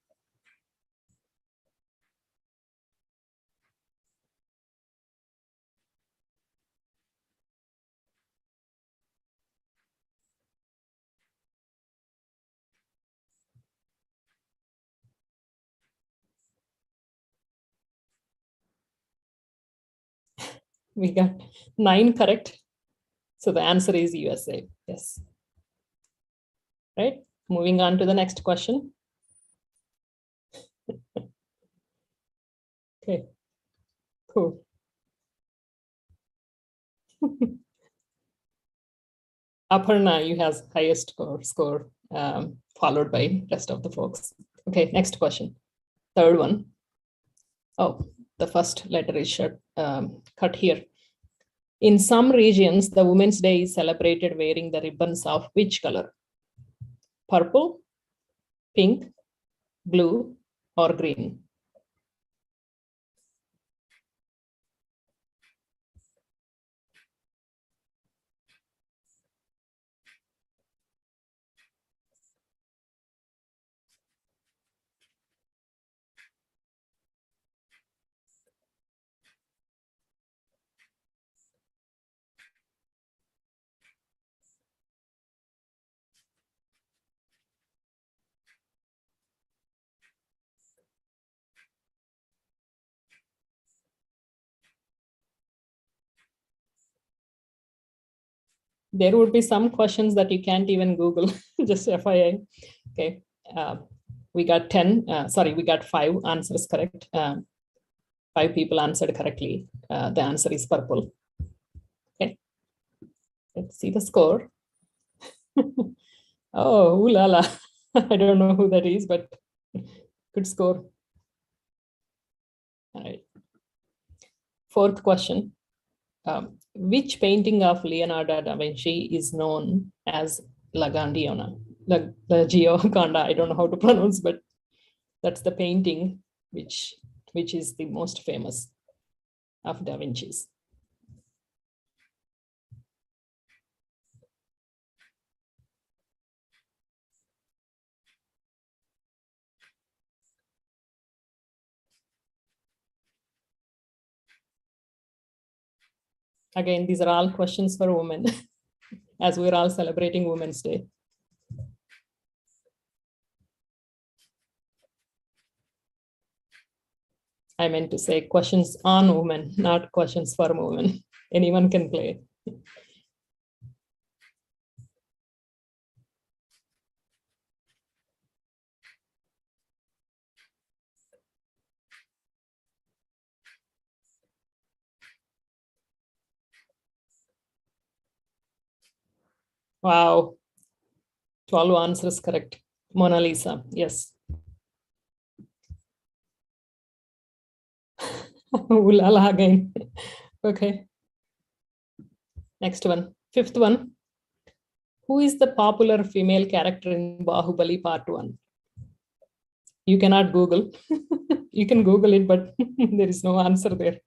Speaker 10: We got 9 correct. So the answer is USA. Yes. Right. Moving on to the next question. Okay. Cool. Aparna, you have highest score, followed by rest of the folks. Okay, next question. Third one. Oh, the first letter is cut here. In some regions, the Women's Day is celebrated wearing the ribbons of which color? Purple, pink, blue, or green? There would be some questions that you can't even Google, just FYI. Okay, we got 5 answers correct. 5 people answered correctly. The answer is purple. Okay, let's see the score. Oh, ooh la la. I don't know who that is, but good score. All right. 4th question. Which painting of Leonardo da Vinci is known as La Gioconda? La Gioconda, I don't know how to pronounce, but that's the painting which is the most famous of Da Vinci's. Again, these are all questions for women, as we're all celebrating Women's Day. I meant to say questions on women, not questions for women. Anyone can play. Wow, 12 answers correct. Mona Lisa, yes. Ooh la la again. Okay. Next one, 5th one. Who is the popular female character in Bahubali Part 1? You cannot Google. You can Google it, but there is no answer there.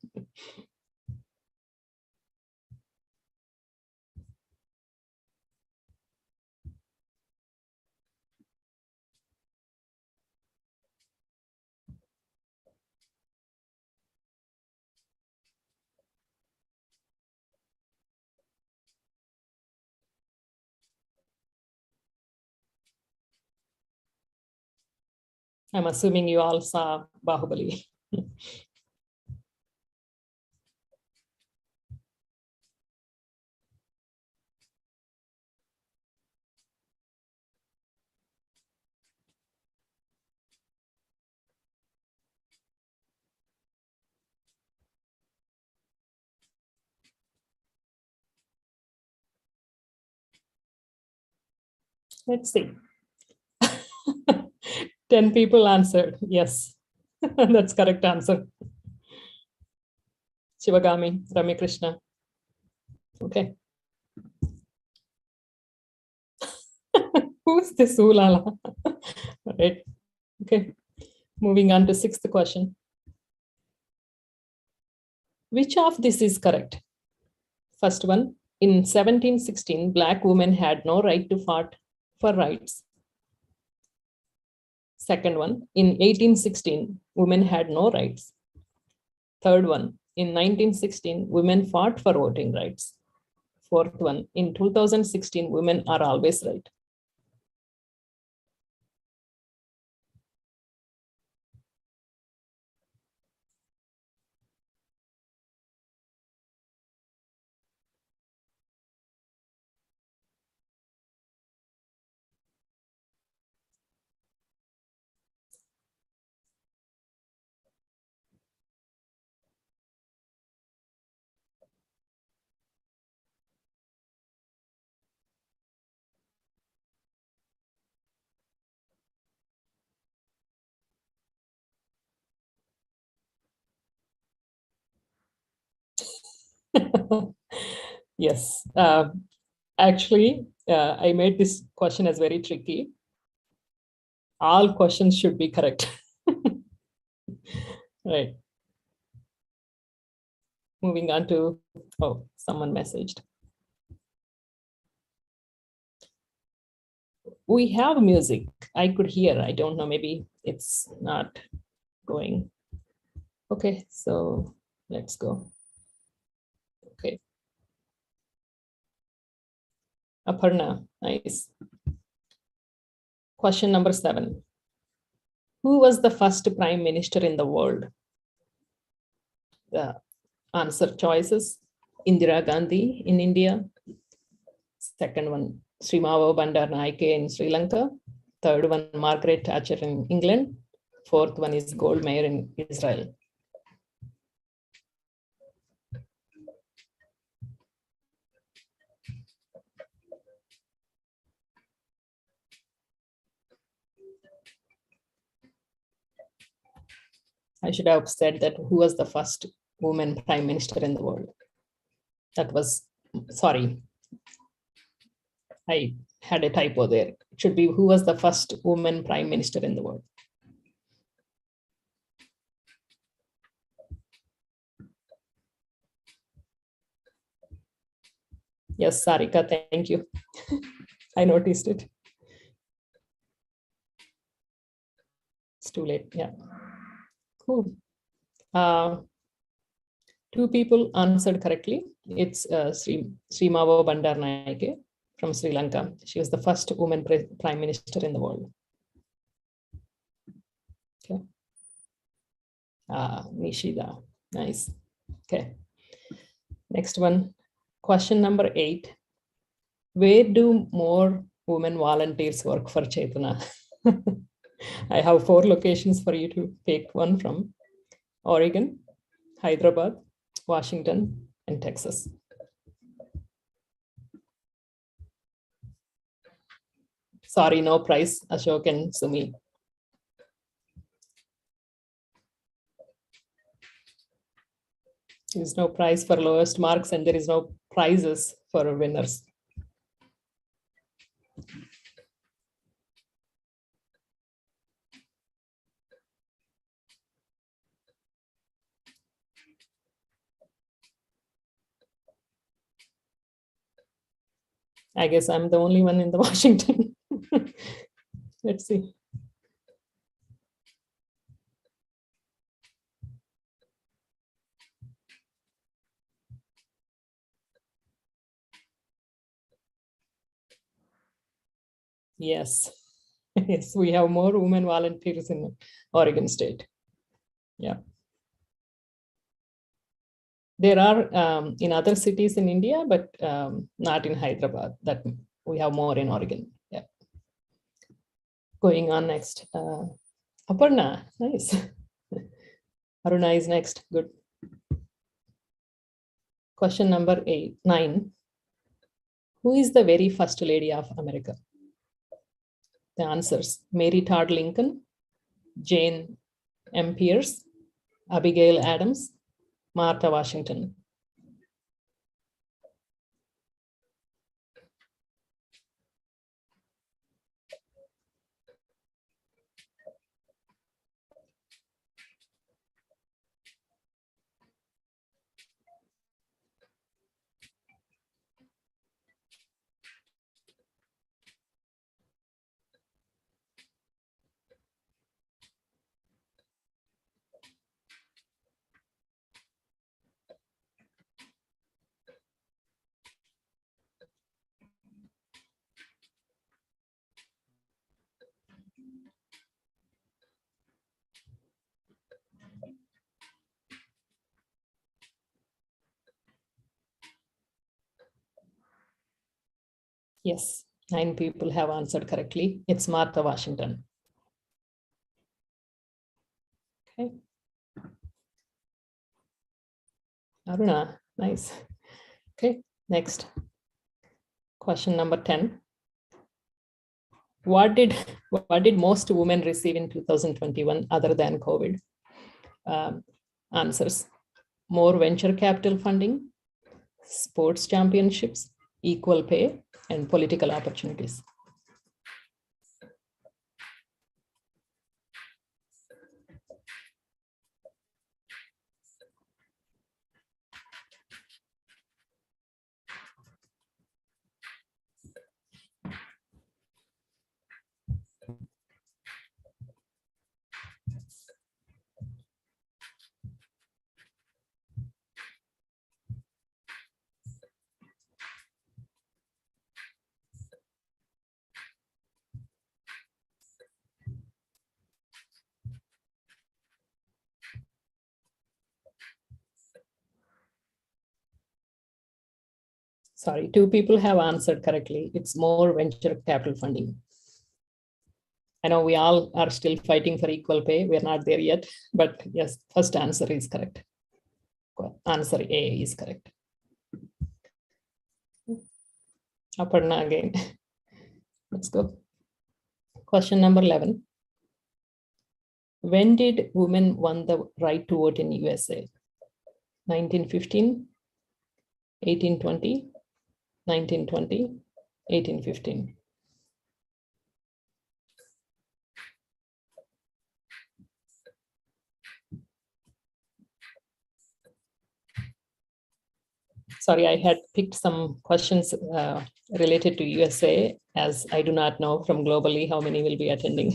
Speaker 10: I'm assuming you all saw Bahubali. Let's see. 10 people answered yes. That's correct answer. Shivagami, Rami Krishna. Okay. Who's this Ulala? Right. Okay. Moving on to 6th question. Which of this is correct? First one, in 1716, Black women had no right to fight for rights. Second one, in 1816, women had no rights. Third one, in 1916, women fought for voting rights. Fourth one, in 2016, women are always right. Yes. Actually, I made this question as very tricky. All questions should be correct. Right. Moving on to, oh, someone messaged. We have music. I could hear. I don't know. Maybe it's not going. Okay, so let's go. Okay. Aparna, nice. Question number 7. Who was the first prime minister in the world? The answer choices: Indira Gandhi in India, Second one, Srimavo Bandaranaike in Sri Lanka. Third one, Margaret Thatcher in England. Fourth one is Gold Meir in Israel. I should have said that who was the first woman prime minister in the world. That was, sorry, I had a typo there. It should be who was the first woman prime minister in the world. Yes, Sarika, thank you. I noticed it. It's too late, yeah. Cool. Two people answered correctly. It's Srimavo Bandaranaike from Sri Lanka. She was the first woman prime minister in the world. Okay. Nishida, nice. Okay. Next one, question number 8. Where do more women volunteers work for Chetana? I have 4 locations for you to pick one from: Oregon, Hyderabad, Washington, and Texas. Sorry, no prize, Ashok and Sumi. There is no prize for lowest marks, and there is no prizes for winners. I guess I'm the only one in the Washington. Let's see. Yes. Yes, we have more women volunteers in Oregon State. Yeah. There are in other cities in India, but not in Hyderabad. That we have more in Oregon. Yeah. Going on next. Aparna, nice. Aruna is next. Good. Question number 9. Who is the very first lady of America? The answers: Mary Todd Lincoln, Jane M. Pierce, Abigail Adams, Martha Washington. Yes, 9 people have answered correctly. It's Martha Washington. Okay. Aruna, nice. Okay, next. Question number 10. What did most women receive in 2021 other than COVID? Answers: more venture capital funding, sports championships, equal pay, and political opportunities. Sorry, 2 people have answered correctly. It's more venture capital funding. I know we all are still fighting for equal pay. We're not there yet, but yes, first answer is correct. Answer A is correct. Aparna again. Let's go. Question number 11. When did women won the right to vote in USA? 1915, 1820, 1920, 1815. Sorry, I had picked some questions related to USA, as I do not know from globally how many will be attending.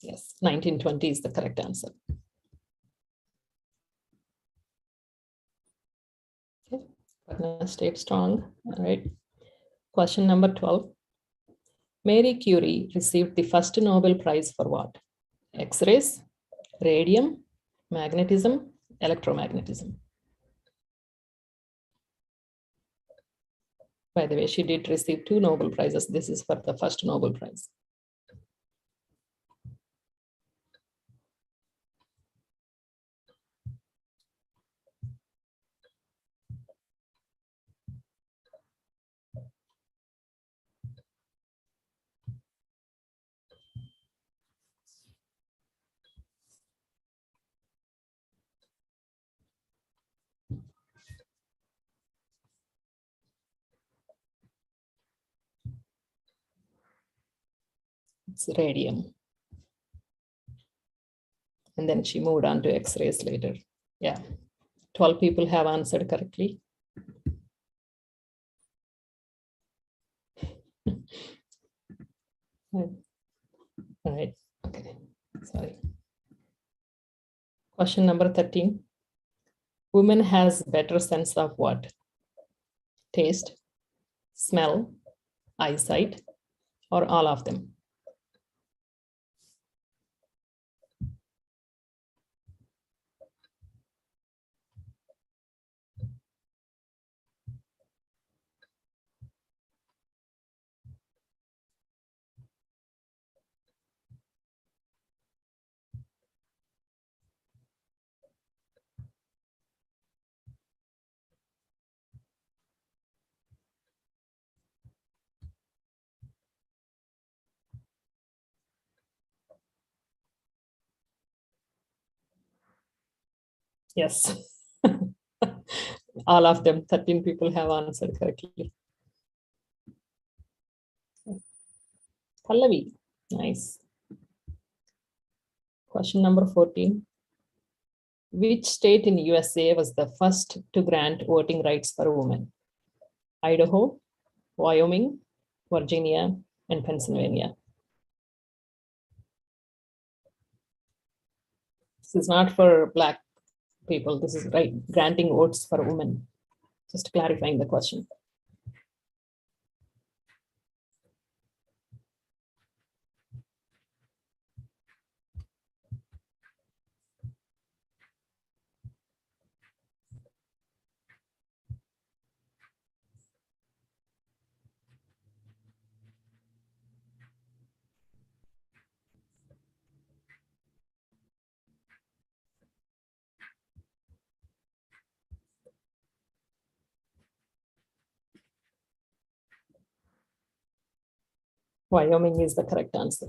Speaker 10: Yes, 1920 is the correct answer. Okay, Aparna stayed strong. All right. Question number 12. Mary Curie received the first Nobel Prize for what? X-rays, radium, magnetism, electromagnetism. By the way, she did receive 2 Nobel Prizes. This is for the first Nobel Prize. It's radium. And then she moved on to X-rays later. Yeah, 12 people have answered correctly. All right, okay, sorry. Question number 13. Women has better sense of what? Taste, smell, eyesight, or all of them? Yes. All of them, 13 people have answered correctly. Pallavi, nice. Question number 14. Which state in USA was the first to grant voting rights for women? Idaho, Wyoming, Virginia, and Pennsylvania. This is not for Black people. This is right, granting votes for women. Just clarifying the question. Wyoming is the correct answer.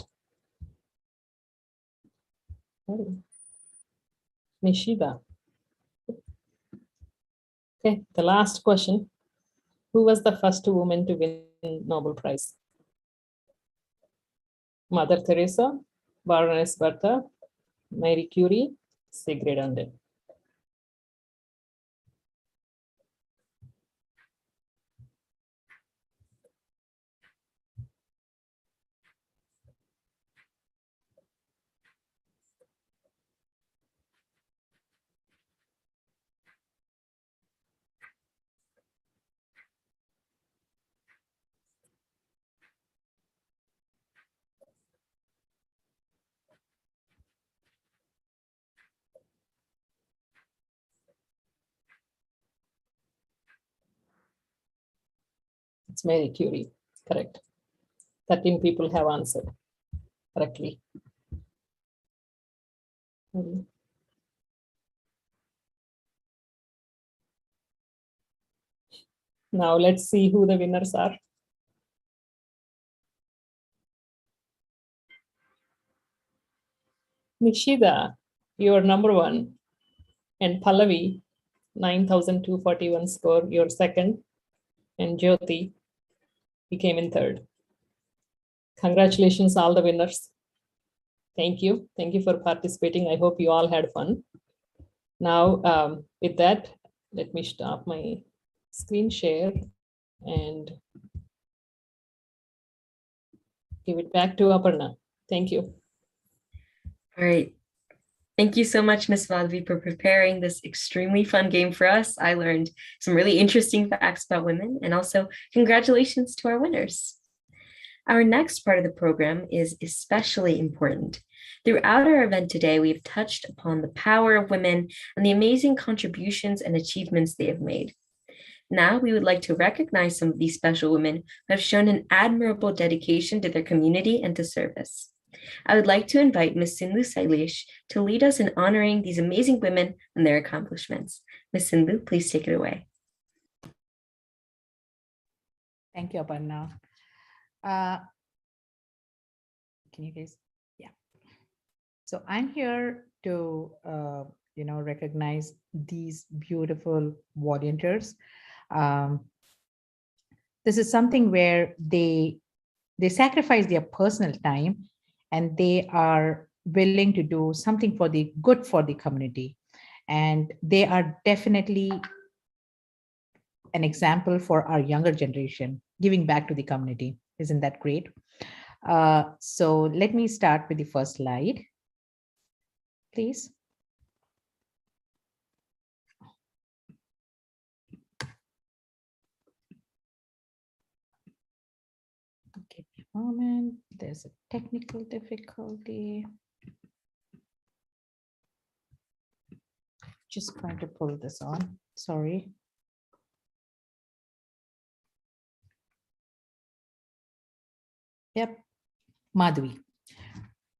Speaker 10: Nishiba. Okay, the last question. Who was the first woman to win Nobel Prize? Mother Teresa, Baroness Bertha, Marie Curie, Sigrid Under. It's Mary Curie, correct. 13 people have answered correctly. Now let's see who the winners are. Nishida, you're number 1. And Pallavi, 9,241 score, you're second. And Jyoti, you came in third. Congratulations, all the winners. Thank you. Thank you for participating. I hope you all had fun. Now, with that, let me stop my screen share and give it back to Aparna. Thank you.
Speaker 1: All right. Thank you so much, Ms. Madhvi, for preparing this extremely fun game for us. I learned some really interesting facts about women, and also congratulations to our winners. Our next part of the program is especially important. Throughout our event today, we've touched upon the power of women and the amazing contributions and achievements they have made. Now, we would like to recognize some of these special women who have shown an admirable dedication to their community and to service. I would like to invite Ms. Sindhu Sailesh to lead us in honoring these amazing women and their accomplishments. Ms. Sindhu, please take it away.
Speaker 3: Thank you, Aparna. Can you guys? Yeah. So I'm here to, recognize these beautiful volunteers. This is something where they sacrifice their personal time and they are willing to do something for the good for the community. And they are definitely an example for our younger generation, giving back to the community. Isn't that great? So let me start with the first slide, please. Give me a moment. There's a technical difficulty. Just trying to pull this on. Sorry. Yep, Madhvi.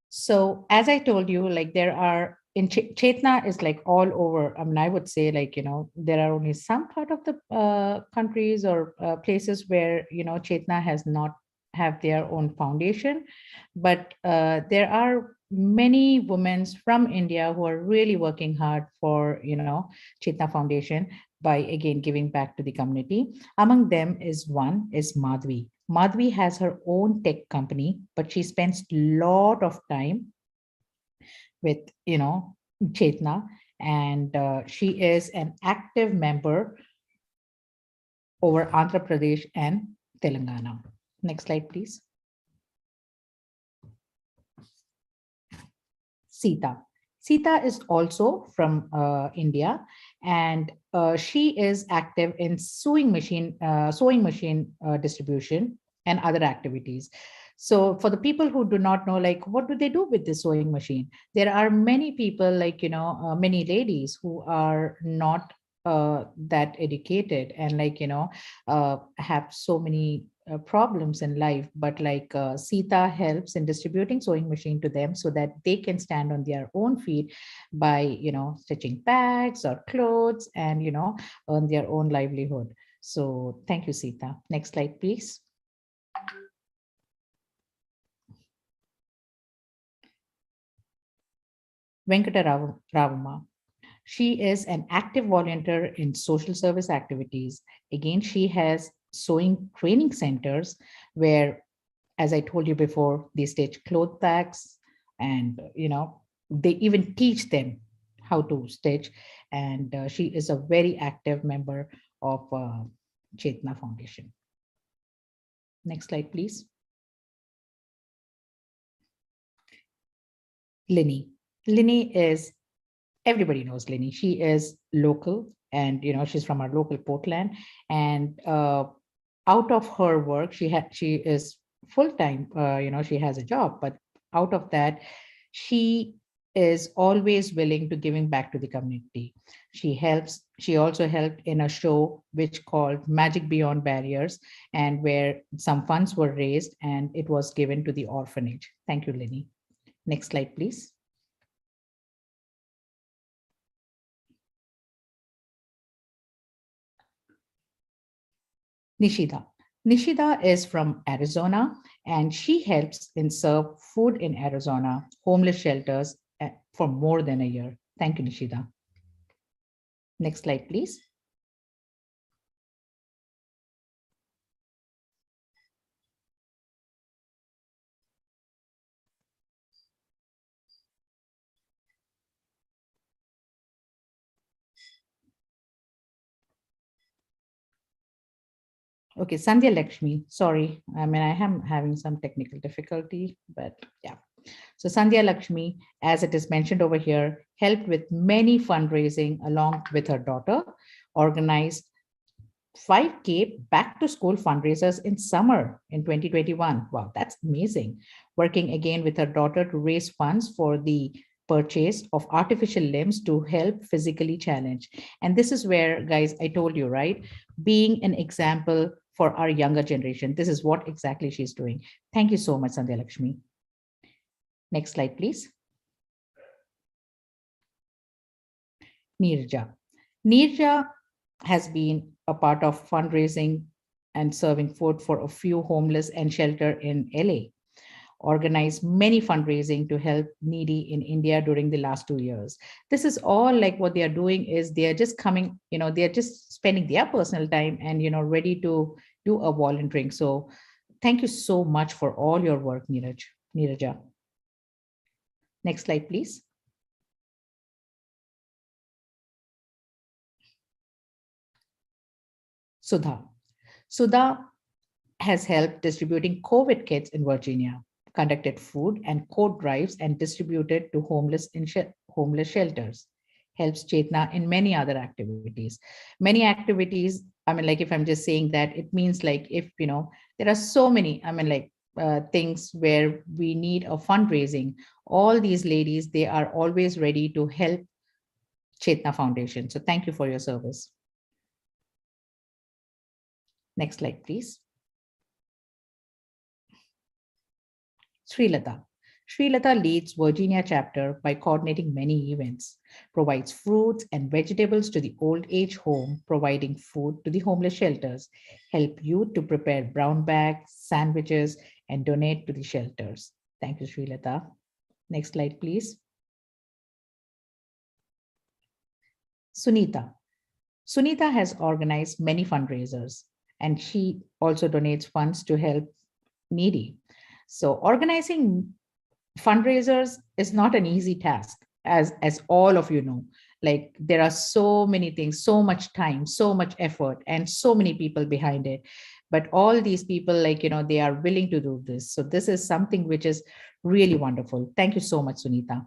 Speaker 3: So as I told you, like there are in Chetana is like all over. I mean, I would say like, there are only some part of the countries or places where, Chetana has not have their own foundation, but there are many women from India who are really working hard for, Chetana Foundation by again giving back to the community. Among them is Madhvi. Madhvi has her own tech company, but she spends a lot of time with, Chetana, and she is an active member over Andhra Pradesh and Telangana. Next slide, please. Sita. Sita is also from India, and she is active in sewing machine distribution and other activities. So for the people who do not know, like, what do they do with this sewing machine? There are many people, like, many ladies who are not that educated and, like, have so many problems in life, but like Sita helps in distributing sewing machine to them so that they can stand on their own feet by, stitching bags or clothes and, earn their own livelihood. So thank you, Sita. Next slide, please. Venkata Ravama. She is an active volunteer in social service activities. Again, she has sewing training centers where, as I told you before, they stitch cloth bags and, they even teach them how to stitch. And she is a very active member of Chetana Foundation. Next slide, please. Lenny. Lenny is, everybody knows Lenny. She is local and, she's from our local Portland. And out of her work, she is full-time, she has a job, but out of that, she is always willing to giving back to the community. She also helped in a show which called Magic Beyond Barriers, and where some funds were raised and it was given to the orphanage. Thank you, Lenny. Next slide, please. Nishida. Nishida is from Arizona, and she helps in serve food in Arizona, homeless shelters for more than a year. Thank you, Nishida. Next slide, please. Okay, Sandhya Lakshmi, sorry. I mean, I am having some technical difficulty, but yeah. So Sandhya Lakshmi, as it is mentioned over here, helped with many fundraising along with her daughter, organized 5K back to school fundraisers in summer in 2021. Wow, that's amazing. Working again with her daughter to raise funds for the purchase of artificial limbs to help physically challenged. And this is where, guys, I told you, right? Being an example for our younger generation. This is what exactly she's doing. Thank you so much, Sandhya Lakshmi. Next slide, please. Neerja. Neerja has been a part of fundraising and serving food for a few homeless and shelter in LA. Organized many fundraising to help needy in India during the last 2 years. This is all like what they are doing is they are just coming, they are just spending their personal time and, ready to do a volunteering. So thank you so much for all your work, Neeraja. Next slide, please. Sudha. Sudha has helped distributing COVID kits in Virginia, conducted food and coat drives and distributed to homeless shelters, helps Chetana in many other activities. Many activities, I mean, like if I'm just saying that, it means like if, there are so many, I mean, like things where we need a fundraising, all these ladies, they are always ready to help Chetana Foundation. So thank you for your service. Next slide, please. Srilata. Srilata leads Virginia chapter by coordinating many events, provides fruits and vegetables to the old age home, providing food to the homeless shelters, help youth to prepare brown bags, sandwiches, and donate to the shelters. Thank you, Srilata. Next slide, please. Sunita. Sunita has organized many fundraisers, and she also donates funds to help needy. So organizing fundraisers is not an easy task, as all of you know. Like there are so many things, so much time, so much effort, and so many people behind it. But all these people, like, they are willing to do this. So this is something which is really wonderful. Thank you so much, Sunita.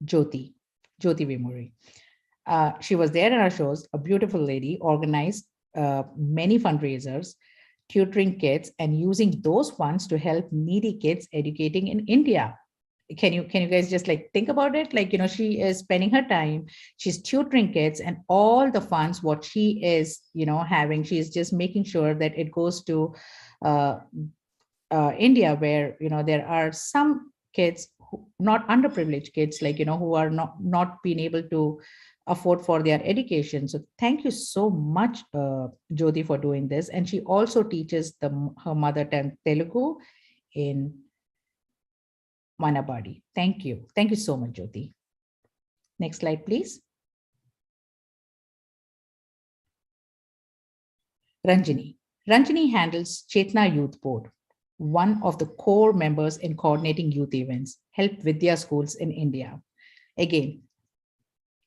Speaker 3: Jyoti Vimuri. She was there in our shows, a beautiful lady, organized many fundraisers, tutoring kids, and using those funds to help needy kids educating in India. Can you guys just like think about it? Like, she is spending her time, she's tutoring kids, and all the funds, what she is, having, she's just making sure that it goes to India, where, there are some kids, not underprivileged kids, like, who are not being able to afford for their education. So thank you so much, Jyoti, for doing this. And she also teaches her mother tongue Telugu in Manabadi. Thank you. Thank you so much, Jyoti. Next slide, please. Ranjini. Ranjini handles Chetana Youth Board, one of the core members in coordinating youth events, help Vidya schools in India. Again,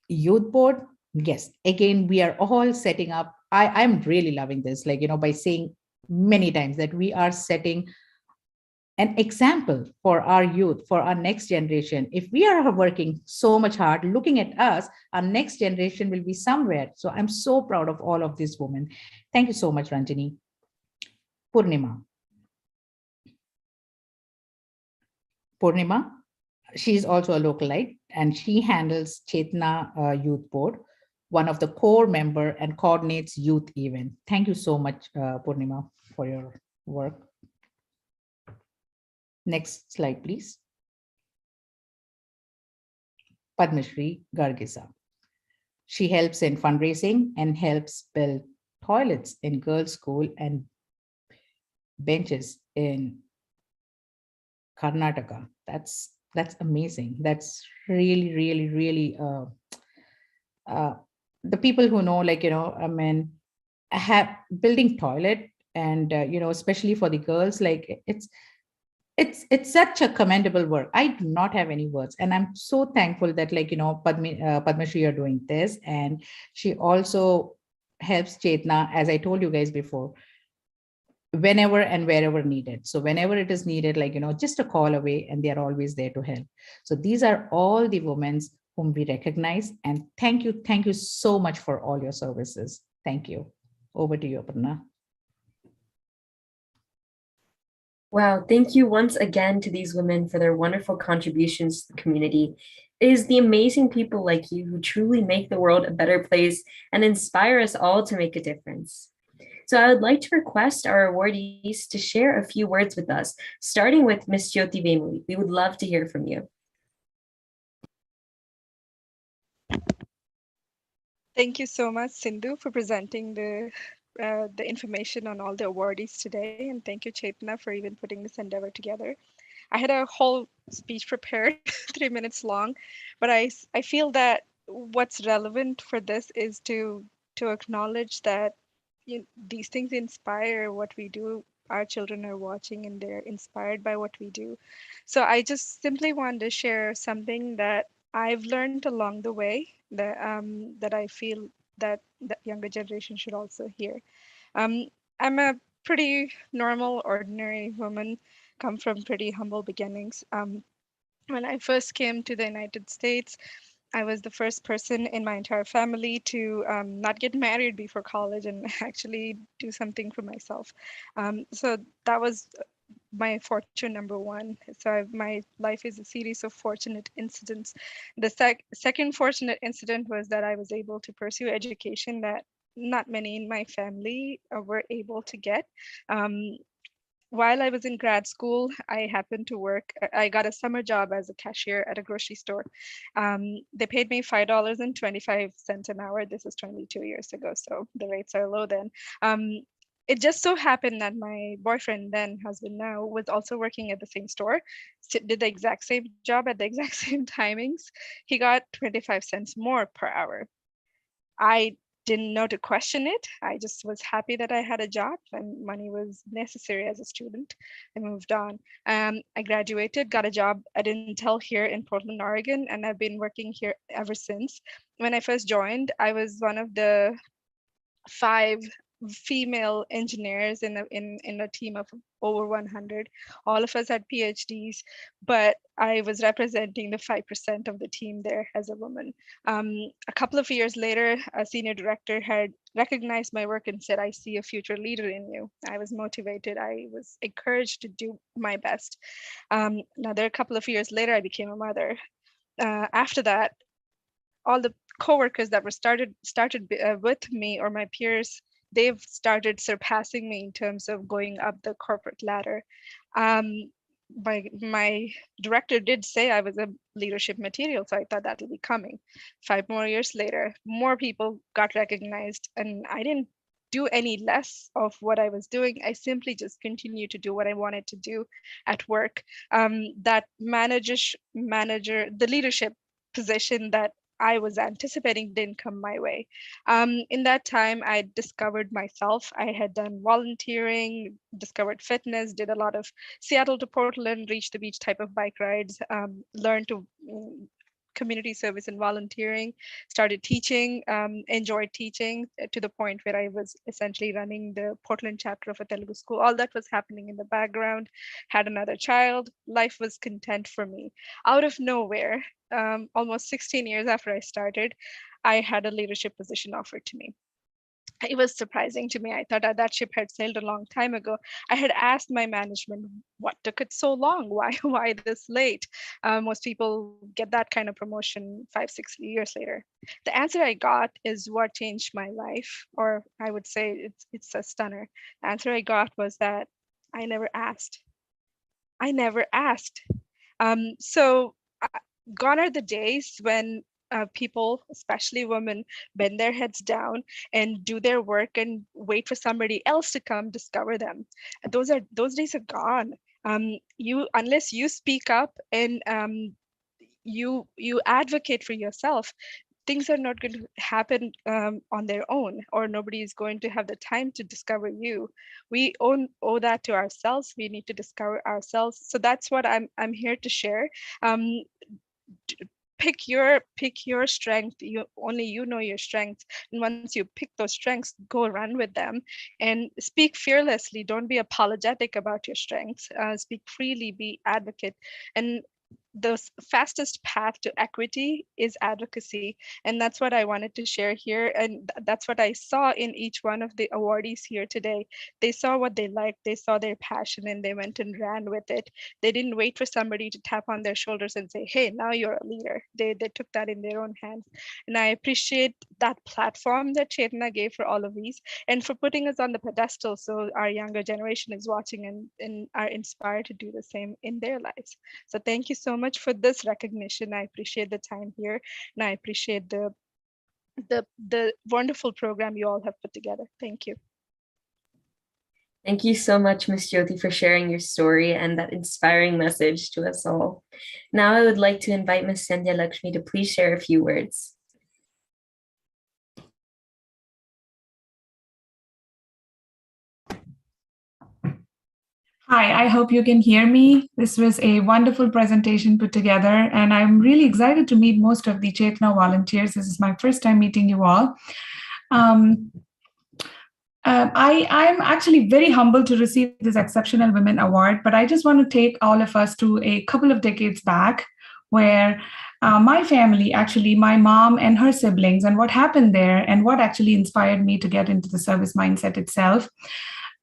Speaker 3: youth board, yes, again, we are all setting up. I'm really loving this, like, by saying many times that we are setting an example for our youth, for our next generation. If we are working so much hard, looking at us, our next generation will be somewhere. So I'm so proud of all of these women. Thank you so much, Ranjini. Purnima. Purnima. She's also a localite, and she handles Chetana Youth Board, one of the core member, and coordinates youth event. Thank you so much, Purnima, for your work. Next slide, please. Padmashri Gargisa. She helps in fundraising and helps build toilets in girls' school and benches in Karnataka. That's amazing. That's really the people who know, like, I mean, have building toilet and especially for the girls, like it's such a commendable work. I do not have any words, and I'm so thankful that, like, Padmashri are doing this, and she also helps Chetna, as I told you guys before, whenever and wherever needed. So whenever it is needed, like, just a call away, and they are always there to help. So these are all the women whom we recognize, and thank you so much for all your services. Thank you. Over to you, Aparna.
Speaker 1: Wow, thank you once again to these women for their wonderful contributions to the community. It is the amazing people like you who truly make the world a better place and inspire us all to make a difference. So I would like to request our awardees to share a few words with us, starting with Ms. Jyoti Vemuli. We would love to hear from you.
Speaker 2: Thank you so much, Sindhu, for presenting the information on all the awardees today. And thank you, Chetana, for even putting this endeavor together. I had a whole speech prepared, 3 minutes long, but I feel that what's relevant for this is to acknowledge that these things inspire what we do. Our children are watching and they're inspired by what we do. So I just simply wanted to share something that I've learned along the way that I feel that the younger generation should also hear. I'm a pretty normal, ordinary woman, come from pretty humble beginnings. When I first came to the United States, I was the first person in my entire family to not get married before college and actually do something for myself. So that was my fortune number one. So my life is a series of fortunate incidents. The second fortunate incident was that I was able to pursue education that not many in my family were able to get. While I was in grad school, I happened to I got a summer job as a cashier at a grocery store. They paid me $5.25 an hour. This is 22 years ago, so the rates are low then. It just so happened that my boyfriend, then husband now, was also working at the same store, did the exact same job at the exact same timings. He got 25 cents more per hour. I didn't know to question it. I just was happy that I had a job and money was necessary as a student. I moved on. I graduated, got a job at Intel here in Portland, Oregon, and I've been working here ever since. When I first joined, I was one of the 5 female engineers in a team of over 100. All of us had PhDs, but I was representing the 5% of the team there as a woman. A couple of years later, a senior director had recognized my work and said, "I see a future leader in you." I was motivated. I was encouraged to do my best. Another couple of years later, I became a mother. After that, all the coworkers that were started with me, or my peers, they've started surpassing me in terms of going up the corporate ladder. My director did say I was a leadership material, so I thought that'll be coming. 5 more years later, more people got recognized, and I didn't do any less of what I was doing. I simply just continued to do what I wanted to do at work. That the leadership position that I was anticipating didn't come my way. In that time, I discovered myself. I had done volunteering, discovered fitness, did a lot of Seattle to Portland, Reach the Beach type of bike rides, learned to community service and volunteering, started teaching, enjoyed teaching to the point where I was essentially running the Portland chapter of a Telugu school. All that was happening in the background, had another child, life was content for me. Out of nowhere, almost 16 years after I started, I had a leadership position offered to me. it was surprising to me. I thought that ship had sailed a long time ago. I had asked my management, what took it so long? Why this late? Most people get that kind of promotion 5-6 years later. The answer I got is what changed my life, or I would say it's a stunner. The answer I got was that I never asked. I never asked. Gone are the days when people, especially women, bend their heads down and do their work and wait for somebody else to come discover them. Those days are gone. Unless you speak up and you advocate for yourself, things are not going to happen on their own, or nobody is going to have the time to discover you. We owe that to ourselves. We need to discover ourselves. So that's what I'm here to share. Pick your strength. Only you know your strengths, and once you pick those strengths, go run with them and speak fearlessly. Don't be apologetic about your strengths. Speak freely, be advocate. And the fastest path to equity is advocacy. And that's what I wanted to share here. And that's what I saw in each one of the awardees here today. They saw what they liked, they saw their passion, and they went and ran with it. They didn't wait for somebody to tap on their shoulders and say, hey, now you're a leader. They took that in their own hands. And I appreciate that platform that Chetana gave for all of these, and for putting us on the pedestal so our younger generation is watching and are inspired to do the same in their lives. So thank you so much for this recognition. I appreciate the time here, and I appreciate the wonderful program you all have put together. Thank you.
Speaker 1: Thank you so much, Ms. Jyoti, for sharing your story and that inspiring message to us all. Now I would like to invite Ms. Sanjay Lakshmi to please share a few words.
Speaker 16: Hi, I hope you can hear me. This was a wonderful presentation put together, and I'm really excited to meet most of the Chetana volunteers. This is my first time meeting you all. I'm actually very humbled to receive this Exceptional Women Award, but I just want to take all of us to a couple of decades back where my family, actually my mom and her siblings, and what happened there and what actually inspired me to get into the service mindset itself.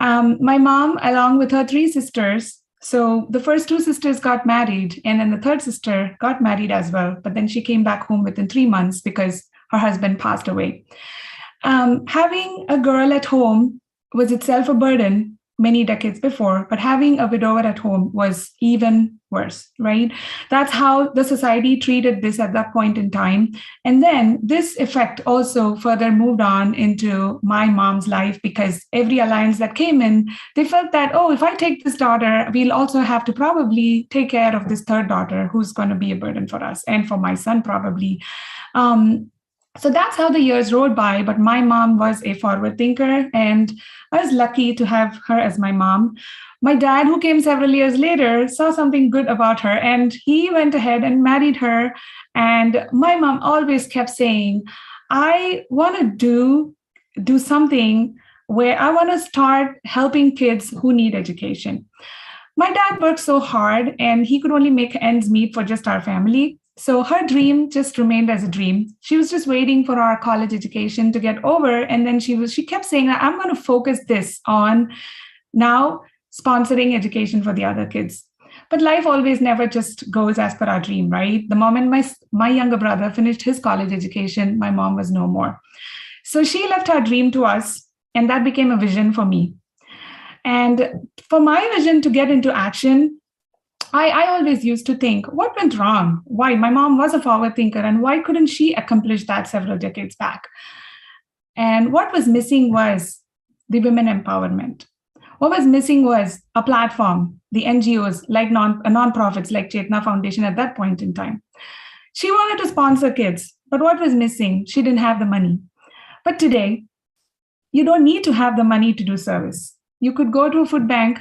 Speaker 16: My mom, along with her 3 sisters, so the first 2 sisters got married, and then the third sister got married as well, but then she came back home within 3 months because her husband passed away. Having a girl at home was itself a burden many decades before, but having a widower at home was even worse, right? That's how the society treated this at that point in time. And then this effect also further moved on into my mom's life, because every alliance that came in, they felt that, oh, if I take this daughter, we'll also have to probably take care of this third daughter who's going to be a burden for us and for my son probably. So that's how the years rode by. But my mom was a forward thinker, and I was lucky to have her as my mom. My dad, who came several years later, saw something good about her, and he went ahead and married her. And my mom always kept saying, I want to do something where I want to start helping kids who need education. My dad worked so hard, and he could only make ends meet for just our family. So her dream just remained as a dream. She was just waiting for our college education to get over. And then she kept saying, I'm going to focus this on now sponsoring education for the other kids. But life always never just goes as per our dream, right? The moment my younger brother finished his college education, my mom was no more. So she left her dream to us, and that became a vision for me. And for my vision to get into action, I always used to think, what went wrong? Why? My mom was a forward thinker, and why couldn't she accomplish that several decades back? And what was missing was the women empowerment. What was missing was a platform, the NGOs, like nonprofits like Chetana Foundation at that point in time. She wanted to sponsor kids, but what was missing? She didn't have the money. But today, you don't need to have the money to do service. You could go to a food bank,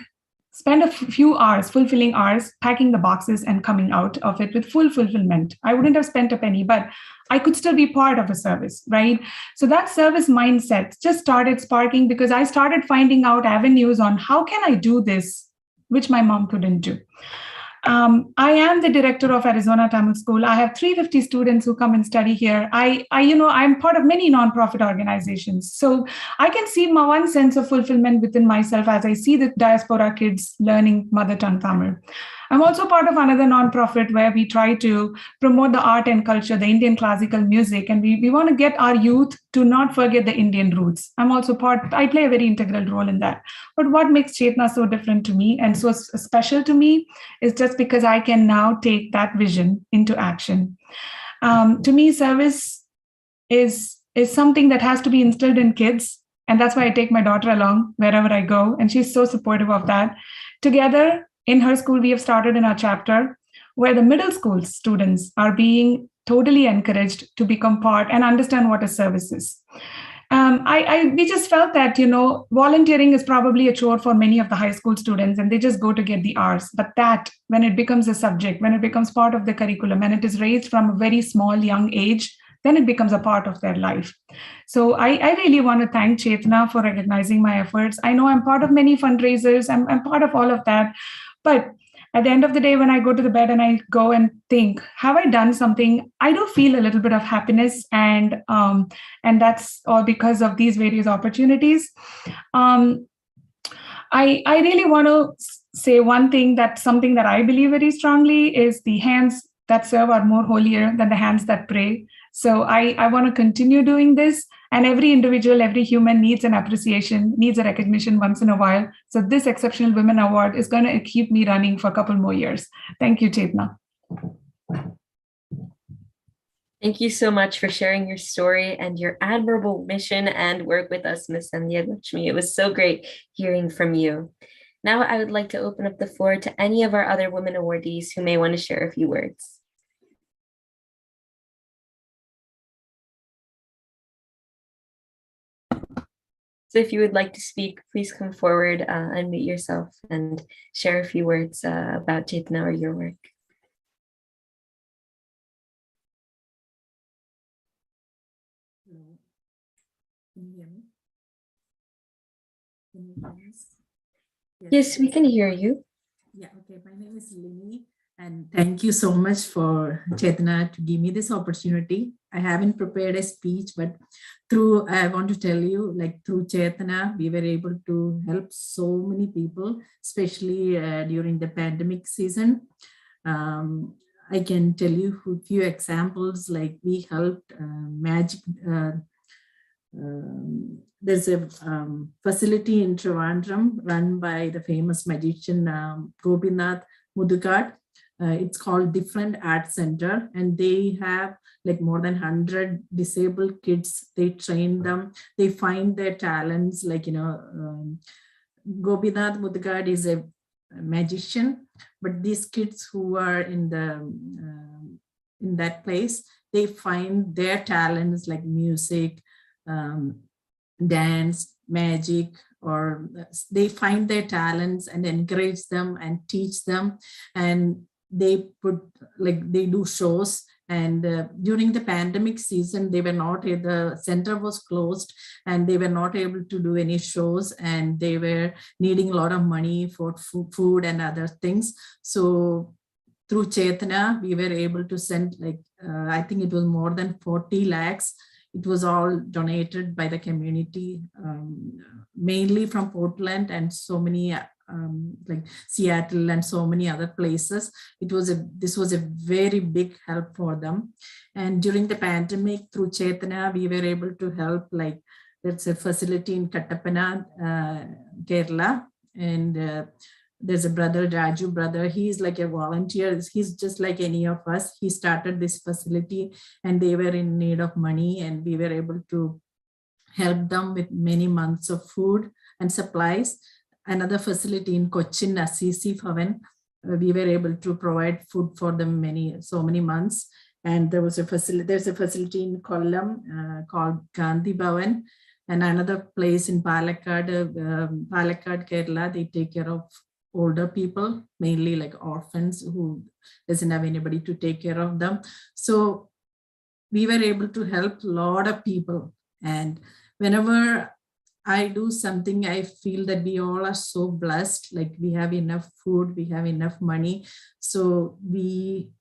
Speaker 16: spend a few hours, fulfilling hours, packing the boxes and coming out of it with full fulfillment. I wouldn't have spent a penny, but I could still be part of a service, right? So that service mindset just started sparking because I started finding out avenues on how can I do this, which my mom couldn't do. I am the director of Arizona Tamil School. I have 350 students who come and study here. I'm part of many nonprofit organizations. So I can see my one sense of fulfillment within myself as I see the diaspora kids learning mother tongue Tamil. I'm also part of another nonprofit where we try to promote the art and culture, the Indian classical music, and we want to get our youth to not forget the Indian roots. I play a very integral role in that. But what makes Chetana so different to me and so special to me is just because I can now take that vision into action. To me, service is something that has to be instilled in kids. And that's why I take my daughter along wherever I go. And she's so supportive of that. Together, in her school, we have started in our chapter where the middle school students are being totally encouraged to become part and understand what a service is. We just felt that, volunteering is probably a chore for many of the high school students and they just go to get the R's. But that, when it becomes a subject, when it becomes part of the curriculum and it is raised from a very small, young age, then it becomes a part of their life. So I really want to thank Chetana for recognizing my efforts. I know I'm part of many fundraisers. I'm part of all of that. But at the end of the day, when I go to the bed and I go and think, have I done something? I do feel a little bit of happiness, and that's all because of these various opportunities. I really want to say one thing, that's something that I believe very strongly is the hands that serve are more holier than the hands that pray. So I want to continue doing this. And every individual, every human needs an appreciation, needs a recognition once in a while. So this Exceptional Women Award is going to keep me running for a couple more years. Thank you, Chetana.
Speaker 1: Thank you so much for sharing your story and your admirable mission and work with us, Ms. Sanjay Lakshmi. It was so great hearing from you. Now I would like to open up the floor to any of our other women awardees who may want to share a few words. So if you would like to speak, please come forward, unmute yourself and share a few words about Chetana or your work.
Speaker 7: Hello. Can you hear me? Can you hear us?
Speaker 1: Yes, we can hear you.
Speaker 7: Yeah, okay. My name is Lenny, and thank you so much for Chetana to give me this opportunity. I haven't prepared a speech, but I want to tell you, through Chetana, we were able to help so many people, especially during the pandemic season. I can tell you a few examples, like we helped magic. There's a facility in Trivandrum run by the famous magician Gopinath Mudugad. It's called Different Art Center, and they have more than 100 disabled kids. They train them, they find their talents. Gopinath Mudugad is a magician, but these kids who are in that place, they find their talents like music, dance, magic, or they find their talents and encourage them and teach them, and they do shows. And during the pandemic season, the center was closed and they were not able to do any shows, and they were needing a lot of money for food and other things. So through Chetana, we were able to send I think it was more than 40 lakhs. It was all donated by the community, mainly from Portland and so many like Seattle and so many other places. This was a very big help for them. And during the pandemic, through Chetana, we were able to help, there's a facility in Kattappana, Kerala, and there's a brother, Raju brother. He's like a volunteer. He's just like any of us. He started this facility and they were in need of money, and we were able to help them with many months of food and supplies. Another facility in Cochin, Assisi Bhavan, we were able to provide food for them so many months. And there's a facility in Kollam called Gandhi Bhavan, and another place in Palakkad, Kerala. They take care of older people, mainly like orphans who doesn't have anybody to take care of them. So we were able to help a lot of people. And whenever I do something, I feel that we all are so blessed, like we have enough food, we have enough money. So we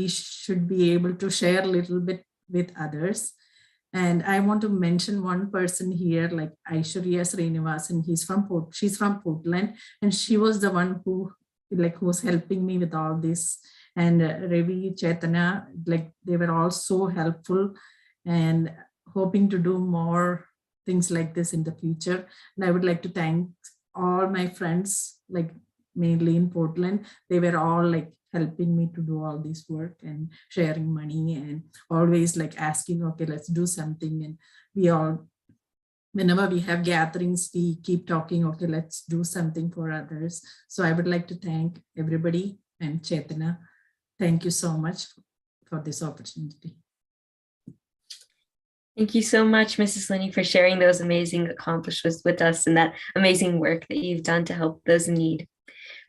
Speaker 7: should be able to share a little bit with others. And I want to mention one person here, like Aishwarya Srinivasan. She's from Portland, and she was the one who was helping me with all this. And Ravi, Chetana, like they were all so helpful, and hoping to do more things like this in the future. And I would like to thank all my friends, like mainly in Portland. They were all like helping me to do all this work and sharing money and always like asking, okay, let's do something. And we all, whenever we have gatherings, we keep talking, okay, let's do something for others. So I would like to thank everybody, and Chetana, thank you so much for this opportunity.
Speaker 1: Thank you so much, Mrs. Linney, for sharing those amazing accomplishments with us and that amazing work that you've done to help those in need.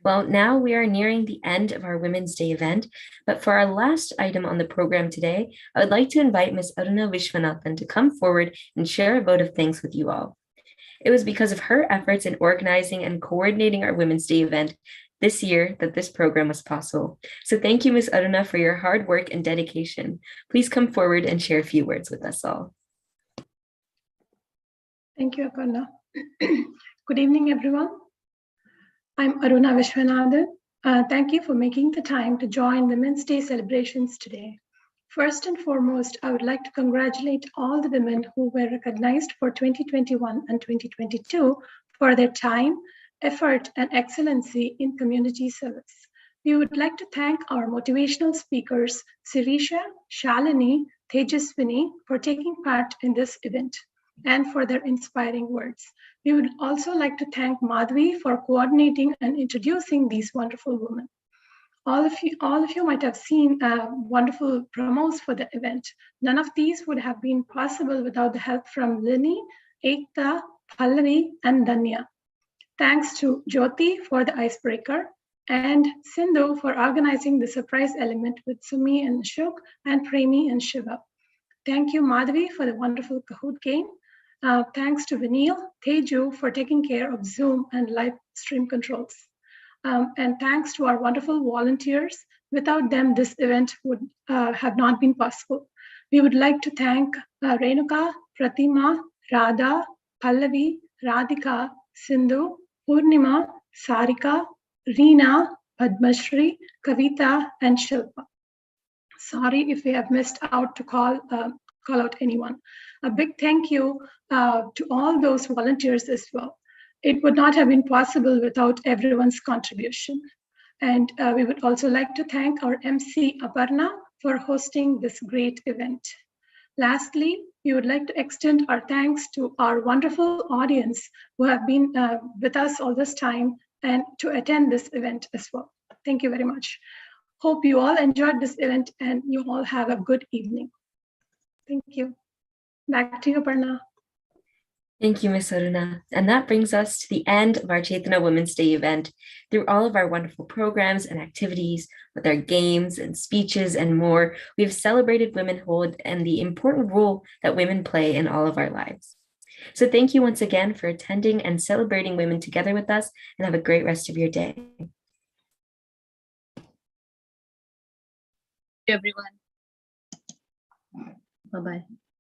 Speaker 1: Well, now we are nearing the end of our Women's Day event, but for our last item on the program today, I would like to invite Ms. Aruna Vishwanathan to come forward and share a vote of thanks with you all. It was because of her efforts in organizing and coordinating our Women's Day event this year that this program was possible. So thank you, Ms. Aruna, for your hard work and dedication. Please come forward and share a few words with us all.
Speaker 17: Thank you, Aparna. Good evening, everyone. I'm Aruna Vishwanathan. Thank you for making the time to join Women's Day celebrations today. First and foremost, I would like to congratulate all the women who were recognized for 2021 and 2022 for their time, effort, and excellency in community service. We would like to thank our motivational speakers, Sirisha, Shalini, Tejaswini, for taking part in this event and for their inspiring words. We would also like to thank Madhvi for coordinating and introducing these wonderful women. All of you might have seen wonderful promos for the event. None of these would have been possible without the help from Lenny, Ekta, Pallavi, and Danya. Thanks to Jyoti for the icebreaker, and Sindhu for organizing the surprise element with Sumi and Ashok, and Premi and Shiva. Thank you, Madhvi, for the wonderful Kahoot game. Thanks to Vinil, Teju for taking care of Zoom and live stream controls. And thanks to our wonderful volunteers. Without them, this event would have not been possible. We would like to thank Renuka, Pratima, Radha, Pallavi, Radhika, Sindhu, Purnima, Sarika, Reena, Padmashri, Kavita, and Shilpa. Sorry if we have missed out to call out anyone. A big thank you to all those volunteers as well. It would not have been possible without everyone's contribution. And we would also like to thank our MC Aparna for hosting this great event. Lastly, we would like to extend our thanks to our wonderful audience who have been with us all this time and to attend this event as well. Thank you very much. Hope you all enjoyed this event and you all have a good evening. Thank you. Back to you, Aparna.
Speaker 1: Thank you, Ms. Aruna. And that brings us to the end of our Chetana Women's Day event. Through all of our wonderful programs and activities, with our games and speeches and more, we have celebrated womanhood and the important role that women play in all of our lives. So thank you once again for attending and celebrating women together with us, and have a great rest of your day.
Speaker 18: Everyone.
Speaker 9: Bye-bye.